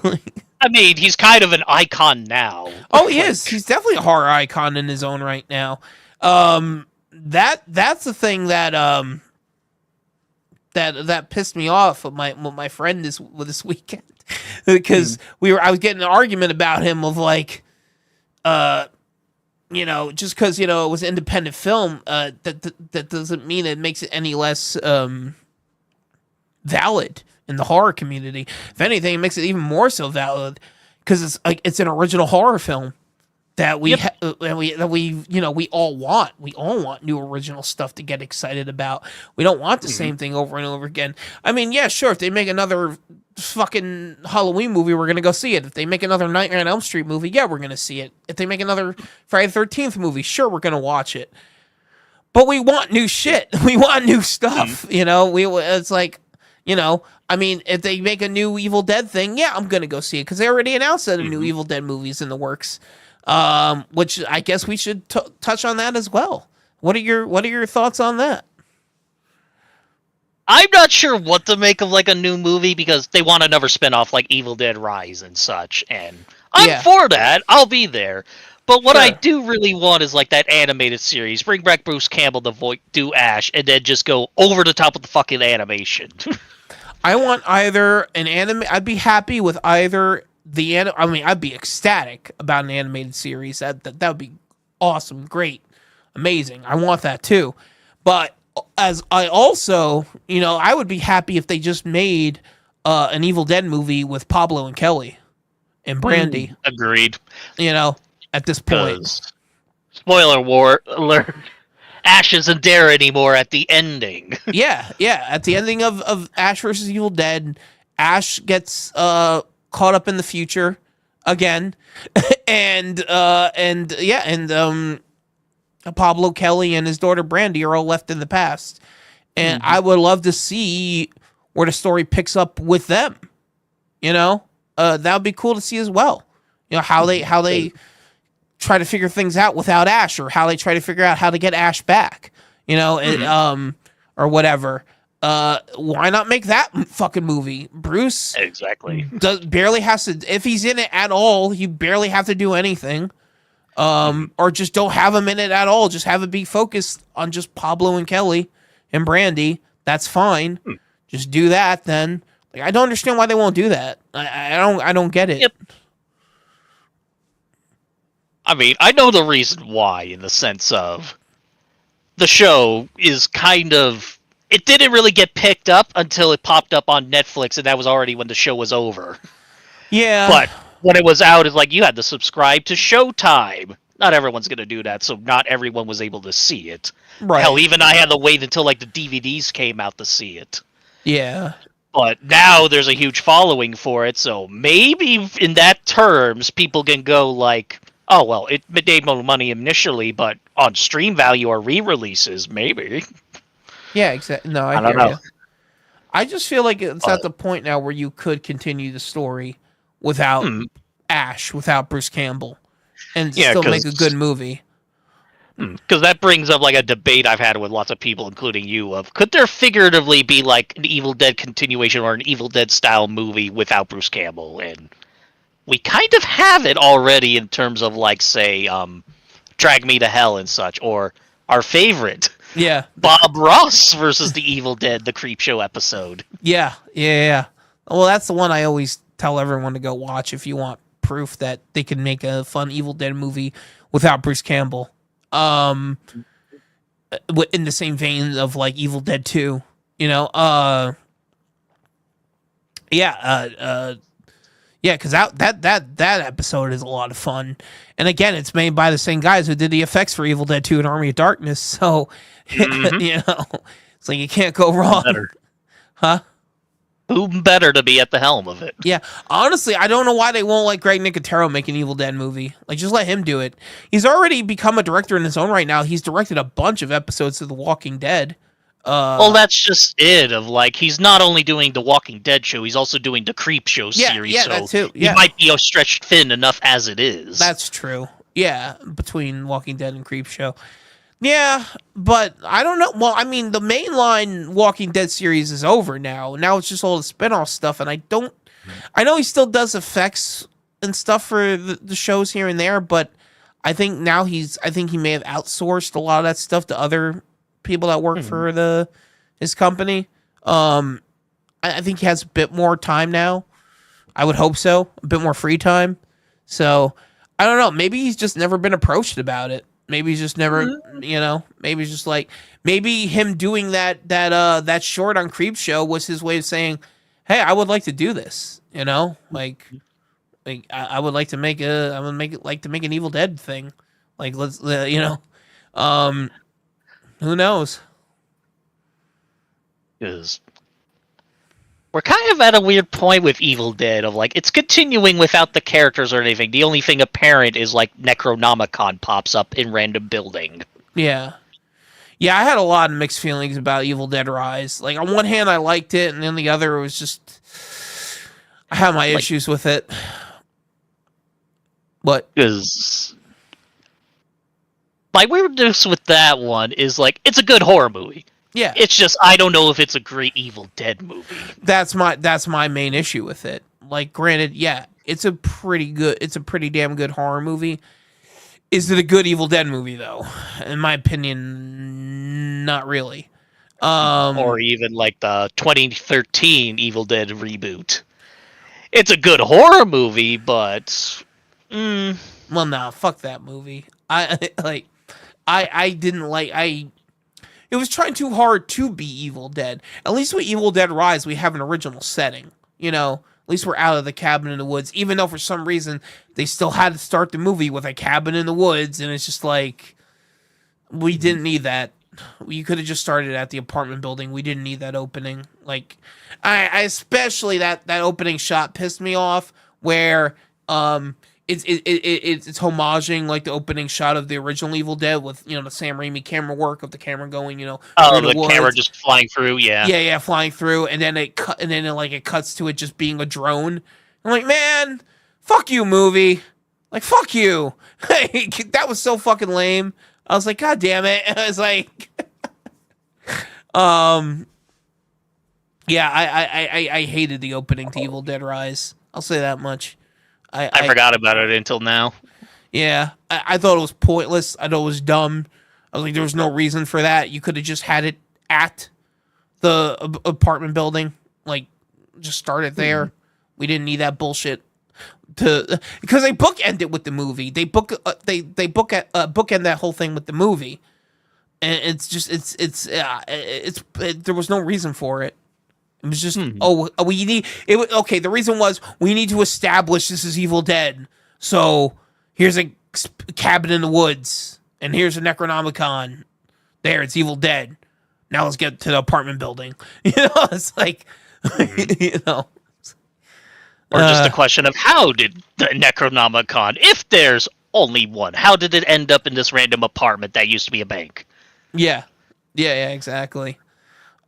I mean, he's kind of an icon now. Oh, he is. He's definitely a horror icon in his own right now. That's the thing that that pissed me off with my friend this weekend, because I was getting an argument about him of like, just because it was an independent film, that doesn't mean it makes it any less valid in the horror community. If anything, it makes it even more so valid because it's like it's an original horror film that we all want. We all want new original stuff to get excited about. We don't want the same thing over and over again. I mean, yeah, sure. If they make another fucking Halloween movie, we're gonna go see it. If they make another Nightmare on Elm Street movie, yeah, we're gonna see it. If they make another Friday the 13th movie, sure, we're gonna watch it. But we want new shit. We want new stuff. It's like, I mean, if they make a new Evil Dead thing, yeah, I'm gonna go see it because they already announced that a new Evil Dead movie is in the works. Which I guess we should touch on that as well. What are your thoughts on that? I'm not sure what to make of like a new movie because they want another spinoff like Evil Dead Rise and such, and I'm for that. I'll be there. But what I do really want is like that animated series. Bring back Bruce Campbell to do Ash, and then just go over the top of the fucking animation. I want either an anime. I'd be happy with either I'd be ecstatic about an animated series. That would be awesome, great, amazing. I want that too. But as I also, I would be happy if they just made an Evil Dead movie with Pablo and Kelly and Brandy. Agreed. At this point. Spoiler alert. Ash isn't there anymore at the ending. yeah. At the ending of Ash versus Evil Dead, Ash gets caught up in the future again, and Pablo Kelly and his daughter Brandy are all left in the past, and I would love to see where the story picks up with them. That would be cool to see as well. How they try to figure things out without Ash, or how they try to figure out how to get Ash back. Or whatever. Why not make that fucking movie? Bruce exactly barely has to, if he's in it at all, he barely have to do anything. Or just don't have him in it at all. Just have it be focused on just Pablo and Kelly and Brandy. That's fine. Just do that then. Like, I don't understand why they won't do that. I don't get it. Yep. I mean, I know the reason why, in the sense of the show is kind of. It didn't really get picked up until it popped up on Netflix, and that was already when the show was over. Yeah. But when it was out, it's like you had to subscribe to Showtime. Not everyone's going to do that, so not everyone was able to see it. Right. Hell, even I had to wait until like the DVDs came out to see it. Yeah. But now there's a huge following for it, so maybe in that terms, people can go like, oh, well, it made no money initially, but on stream value or re-releases, maybe. Yeah, exactly. No, I I don't hear know. you. I just feel like it's at the point now where you could continue the story without Ash, without Bruce Campbell, and Yeah, still make a good movie. Because that brings up like a debate I've had with lots of people, including you, of could there figuratively be like an Evil Dead continuation or an Evil Dead style movie without Bruce Campbell? And we kind of have it already in terms of like, say, Drag Me to Hell and such, or our favorite, Yeah. Bob Ross versus the Evil Dead, the Creepshow episode. Yeah. Well, that's the one I always tell everyone to go watch if you want proof that they can make a fun Evil Dead movie without Bruce Campbell. In the same vein of like Evil Dead 2, you know. Yeah, because that episode is a lot of fun, and again, it's made by the same guys who did the effects for Evil Dead 2 and Army of Darkness, so you know, it's like you can't go wrong. Better. Huh? Who better to be at the helm of it? Yeah, honestly, I don't know why they won't let Greg Nicotero make an Evil Dead movie. Like, just let him do it. He's already become a director in his own right now. He's directed a bunch of episodes of The Walking Dead. Well, that's just it. Of like, he's not only doing the Walking Dead show, he's also doing the Creepshow series. Yeah, so that too. Yeah, he might be stretched thin enough as it is. that's true. Yeah, between Walking Dead and Creepshow. Yeah, but I don't know. Well, I mean, the mainline Walking Dead series is over now. Now it's just all the spin-off stuff, and I know he still does effects and stuff for the shows here and there, but I think now I think he may have outsourced a lot of that stuff to other people that work for his company. I think he has a bit more time now. I would hope so, a bit more free time. So I don't know. Maybe he's just never been approached about it. Maybe he's just never, you know. Maybe it's just like maybe him doing that short on Creepshow was his way of saying, "Hey, I would like to do this." You know, like I would like to make an Evil Dead thing. Like let's you know, who knows? Because we're kind of at a weird point with Evil Dead of like it's continuing without the characters or anything. The only thing apparent is like Necronomicon pops up in random building. Yeah. Yeah, I had a lot of mixed feelings about Evil Dead Rise. Like on one hand I liked it, and then the other was just I had my issues with it. But Because my weirdness with that one is like it's a good horror movie. yeah, It's just I don't know if it's a great Evil Dead movie. that's my main issue with it. Like granted, yeah, it's a pretty damn good horror movie. Is it a good Evil Dead movie though? In my opinion, not really. Or even like the 2013 Evil Dead reboot. It's a good horror movie, but well, nah, fuck that movie. I didn't like it was trying too hard to be Evil Dead. At least with Evil Dead Rise, we have an original setting. You know, at least we're out of the cabin in the woods. Even though for some reason they still had to start the movie with a cabin in the woods, and it's just like we didn't need that. You could have just started at the apartment building. We didn't need that opening. Like, I especially that opening shot pissed me off where it's homaging like the opening shot of the original Evil Dead with, you know, the Sam Raimi camera work of the camera going, you know, through the camera just flying through, yeah, flying through, and then it cuts to it just being a drone. I'm like, man, fuck you, movie, like fuck you. That was so fucking lame. I was like, God damn it. I was like, yeah, I hated the opening to Evil Dead Rise. I'll say that much. I forgot about it until now. Yeah, I thought it was pointless. I thought it was dumb. I was like, there was no reason for that. You could have just had it at the apartment building. Like, just start it there. We didn't need that bullshit to because they bookend it with the movie. They bookend that whole thing with the movie, and it's just there was no reason for it. It was just we need it. Okay, the reason was we need to establish this is Evil Dead. So here's a cabin in the woods, and here's a Necronomicon. There, it's Evil Dead. Now let's get to the apartment building. It's like, you know, Or just a question of how did the Necronomicon, if there's only one, how did it end up in this random apartment that used to be a bank? yeah, exactly.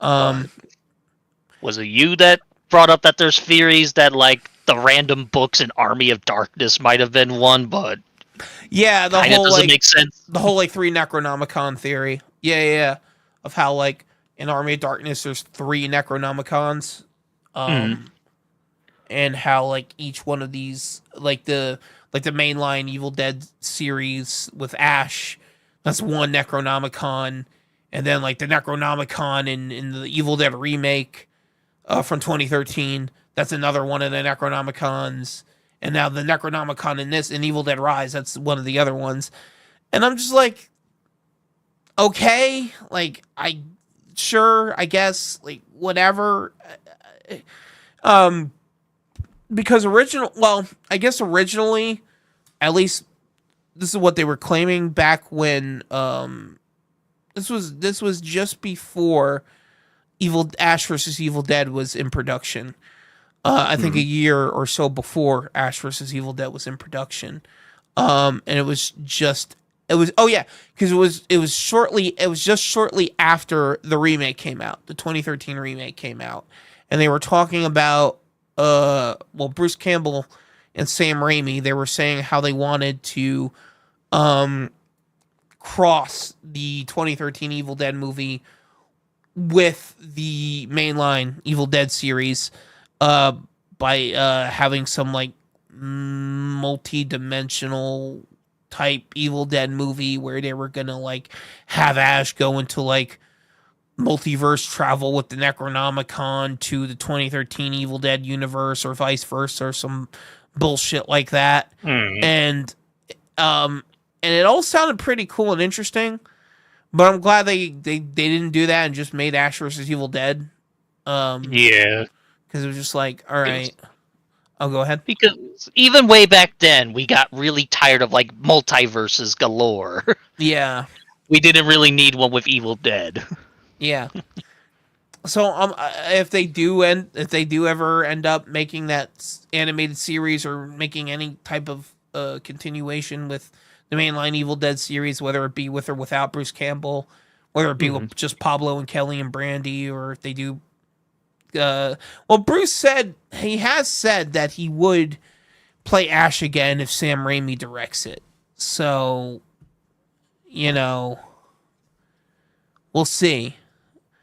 Was it you that brought up that there's theories that like the random books in Army of Darkness might have been one, but yeah, the kind of whole doesn't like make sense. the whole like three Necronomicon theory. Yeah, of how like in Army of Darkness there's three Necronomicons, and how like each one of these like the mainline Evil Dead series with Ash, that's one Necronomicon, and then like the Necronomicon in the Evil Dead remake from 2013. That's another one of the Necronomicons. And now the Necronomicon in Evil Dead Rise, that's one of the other ones. And I'm just like, okay, like I guess, like whatever. Because I guess originally, at least this is what they were claiming back when this was just before Ash versus Evil Dead was in production. I think a year or so before Ash versus Evil Dead was in production. And it was just because it was just shortly after the remake came out. The 2013 remake came out, and they were talking about Bruce Campbell and Sam Raimi. They were saying how they wanted to cross the 2013 Evil Dead movie with the mainline Evil Dead series by having some like multi-dimensional type Evil Dead movie where they were gonna like have Ash go into like multiverse travel with the Necronomicon to the 2013 Evil Dead universe or vice versa or some bullshit like that. And it all sounded pretty cool and interesting, but I'm glad they didn't do that and just made Ash vs. Evil Dead. Yeah. Because it was just like, all right, I'll go ahead. Because even way back then, we got really tired of like multiverses galore. Yeah. We didn't really need one with Evil Dead. Yeah. So if they do ever end up making that animated series or making any type of continuation with the mainline Evil Dead series, whether it be with or without Bruce Campbell, whether it be with just Pablo and Kelly and Brandy, or if they do. Bruce has said that he would play Ash again if Sam Raimi directs it. So, we'll see.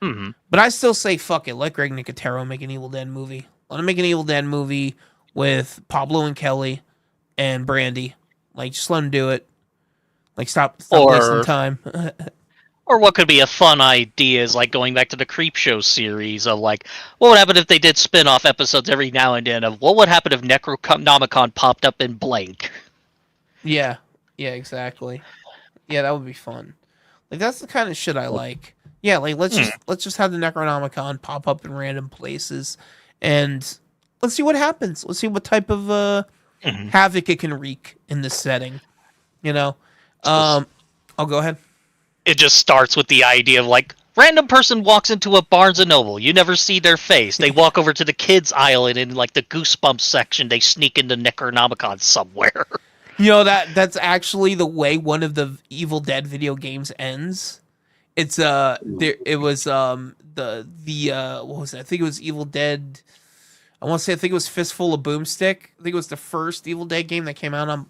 But I still say fuck it. Let Greg Nicotero make an Evil Dead movie. Let him make an Evil Dead movie with Pablo and Kelly and Brandy. Like, just let him do it. Like, stop wasting time. Or what could be a fun idea is like going back to the Creepshow series of like, what would happen if they did spin-off episodes every now and then of what would happen if Necronomicon popped up in blank? Yeah, exactly. Yeah, that would be fun. Like, that's the kind of shit I like. Yeah, like let's just have the Necronomicon pop up in random places, and let's see what happens. Let's see what type of havoc it can wreak in this setting. I'll go ahead. It just starts with the idea of like random person walks into a Barnes and Noble. You never see their face. They walk over to the kids aisle and in like the Goosebumps section, they sneak into Necronomicon somewhere. That's actually the way one of the Evil Dead video games ends. It's it was what was it? I think it was Evil Dead. I think it was Fistful of Boomstick. I think it was the first Evil Dead game that came out on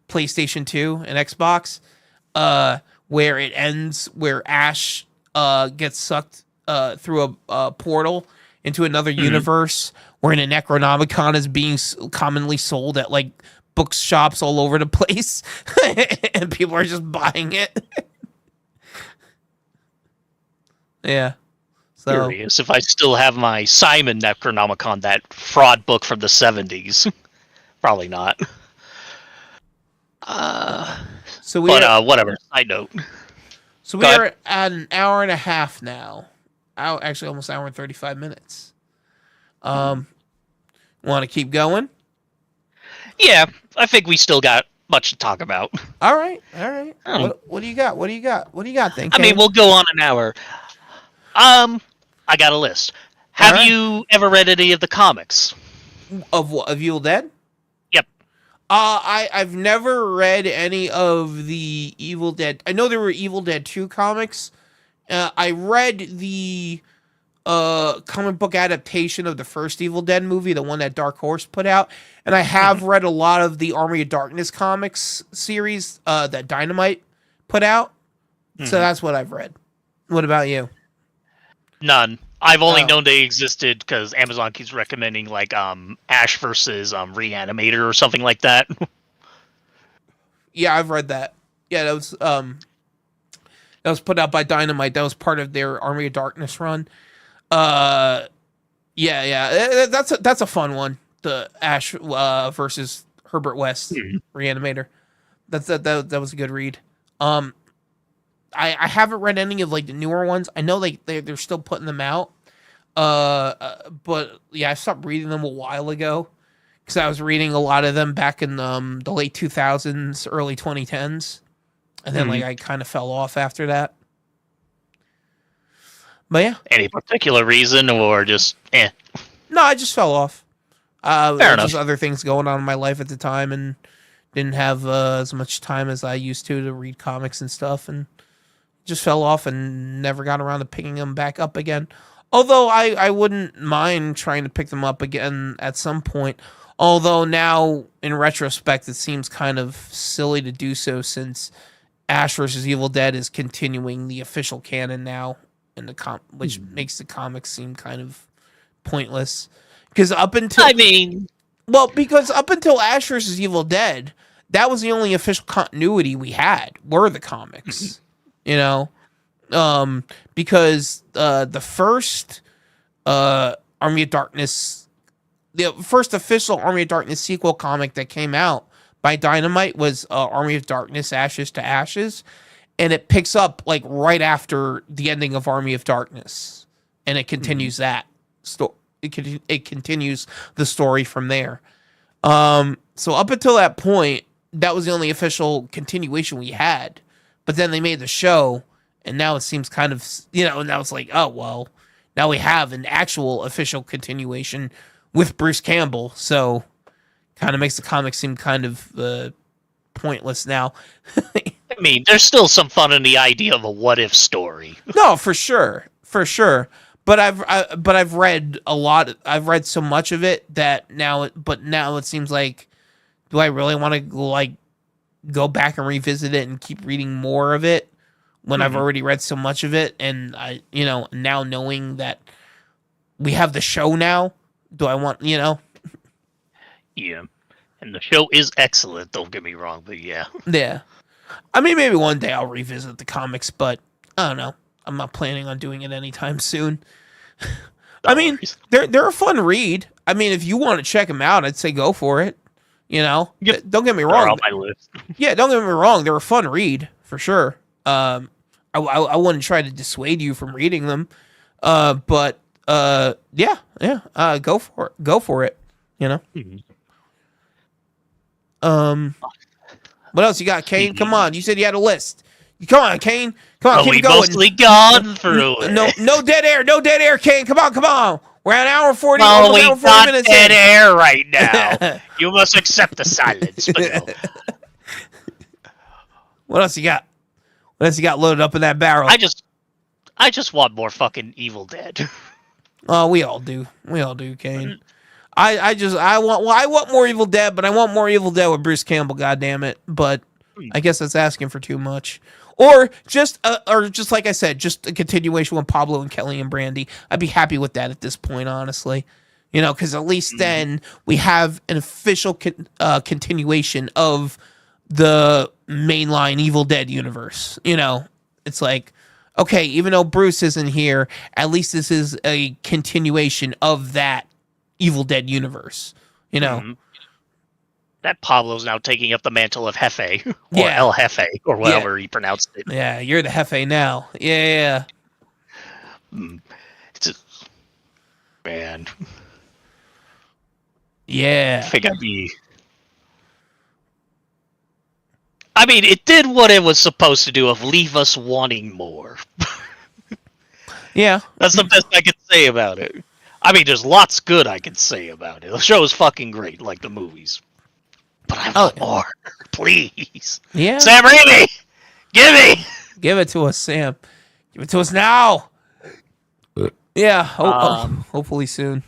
PlayStation 2 and Xbox. Where it ends, where Ash gets sucked through a portal into another universe, where the Necronomicon is being commonly sold at like bookshops all over the place, and people are just buying it. Yeah. So Curious if I still have my Simon Necronomicon, that fraud book from the 70s. Probably not. so But whatever. Side note. we Go ahead. are at an hour and a half now. Actually, almost an hour and 35 minutes. Want to keep going? Yeah, I think we still got much to talk about. All right. Oh. What do you got? What do you got then? I mean, we'll go on an hour. I got a list. Have Alright. you ever read any of the comics? Of what? Of Evil Dead? Yep. I've never read any of the Evil Dead. I know there were Evil Dead 2 comics. I read the comic book adaptation of the first Evil Dead movie, the one that Dark Horse put out, and I have read a lot of the Army of Darkness comics series that Dynamite put out. So that's what I've read. What about you? None. I've only known they existed because Amazon keeps recommending like Ash versus Reanimator or something like that. Yeah, I've read that. Yeah, that was put out by Dynamite. That was part of their Army of Darkness run. Yeah. That's a fun one. The Ash versus Herbert West Reanimator. That was a good read. I haven't read any of like the newer ones. I know like they're still putting them out. But yeah, I stopped reading them a while ago because I was reading a lot of them back in the late 2000s, early 2010s, and then like I kind of fell off after that. But yeah, Any particular reason or just no, I just fell off. Fair There enough. was other things going on in my life at the time, and didn't have as much time as I used to read comics and stuff, and just fell off and never got around to picking them back up again. Although I wouldn't mind trying to pick them up again at some point. Although now, in retrospect, it seems kind of silly to do so since Ash vs. Evil Dead is continuing the official canon now, in the which makes the comics seem kind of pointless. Because up until Ash vs. Evil Dead, that was the only official continuity we had were the comics. You know, because the first Army of Darkness, the first official Army of Darkness sequel comic that came out by Dynamite was Army of Darkness: Ashes to Ashes, and it picks up like right after the ending of Army of Darkness, and it continues that story. It continues the story from there. So up until that point, that was the only official continuation we had. But then they made the show, and now it seems kind of, now it's like, oh, well, now we have an actual official continuation with Bruce Campbell. So kind of makes the comic seem kind of pointless now. I mean, there's still some fun in the idea of a what-if story. No, for sure. But I've read a lot. I've read so much of it that now it seems like, do I really want to like go back and revisit it and keep reading more of it when I've already read so much of it? And now knowing that we have the show now, do I want, Yeah. And the show is excellent, don't get me wrong, but yeah. Yeah. I mean, maybe one day I'll revisit the comics, but I don't know. I'm not planning on doing it anytime soon. I mean, they're a fun read. I mean, if you want to check them out, I'd say go for it. Don't get me They're wrong. on my list. Yeah, don't get me wrong. They're a fun read for sure. I wouldn't try to dissuade you from reading them. But yeah. Go for it. Go for it. What else you got, Kane? Come on. You said you had a list. Come on, Kane. Come on, keep we it going. mostly gone through it. No dead air. No dead air, Kane. Come on. We're at an hour and 40. Well, we hour 40 got minutes dead in. air right now. You must accept the silence. But no. What else you got? What else you got loaded up in that barrel? I just want more fucking Evil Dead. Oh, we all do. Kane. I want more Evil Dead, but I want more Evil Dead with Bruce Campbell. God damn it! But I guess that's asking for too much. Or just like I said, just a continuation with Pablo and Kelly and Brandy. I'd be happy with that at this point, honestly. Because at least then we have an official continuation of the mainline Evil Dead universe. It's like, okay, even though Bruce isn't here, at least this is a continuation of that Evil Dead universe. That Pablo's now taking up the mantle of Hefe, or Yeah. El Jefe, or whatever he pronounced it. Yeah, you're the Hefe now. Yeah. Man. Yeah. I think I'd be... I mean, it did what it was supposed to do of leave us wanting more. Yeah. That's the best I can say about it. I mean, there's lots good I can say about it. The show is fucking great, like the movies. But I want more. Please. Yeah. Sam Raimi! Give me! Give it to us, Sam. Give it to us now. Yeah. Hopefully soon.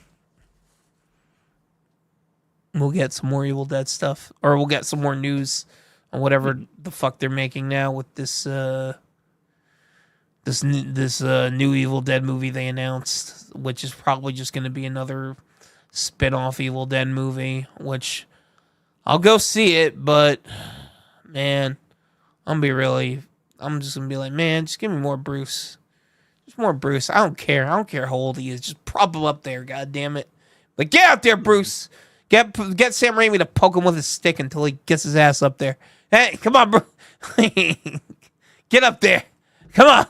We'll get some more Evil Dead stuff. Or we'll get some more news on whatever the fuck they're making now with this new Evil Dead movie they announced, which is probably just going to be another spin-off Evil Dead movie, which I'll go see it, but man, I'm just going to be like, man, just give me more Bruce. Just more Bruce. I don't care. I don't care how old he is. Just prop him up there, god damn it. Like, get out there, Bruce. Get Sam Raimi to poke him with a stick until he gets his ass up there. Hey, come on, bro. Get up there. Come on.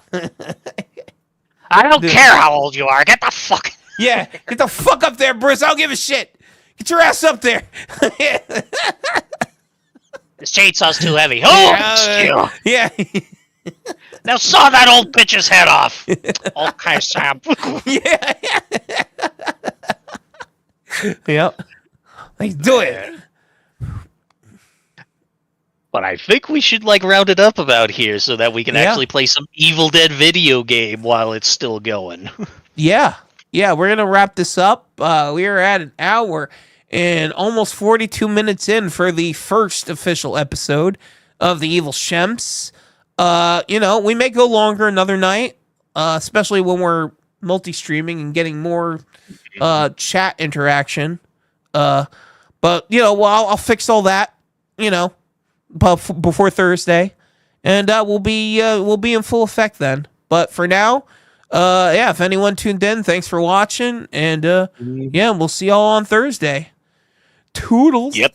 I don't care how old you are. Get the fuck... Yeah, get the fuck up there, Bruce. I don't give a shit. Get your ass up there. This chainsaw's too heavy. Oh, yeah. Now saw that old bitch's head off. Okay, Sam. Yeah. Yep. Like, do it. But I think we should round it up about here so that we can actually play some Evil Dead video game while it's still going. Yeah, we're going to wrap this up. We are at an hour and almost 42 minutes in for the first official episode of the Evil Shems. We may go longer another night, especially when we're multi-streaming and getting more chat interaction. But, I'll fix all that, before Thursday, and we'll be in full effect then. But for now, if anyone tuned in, thanks for watching, and we'll see y'all on Thursday. Toodles. Yep.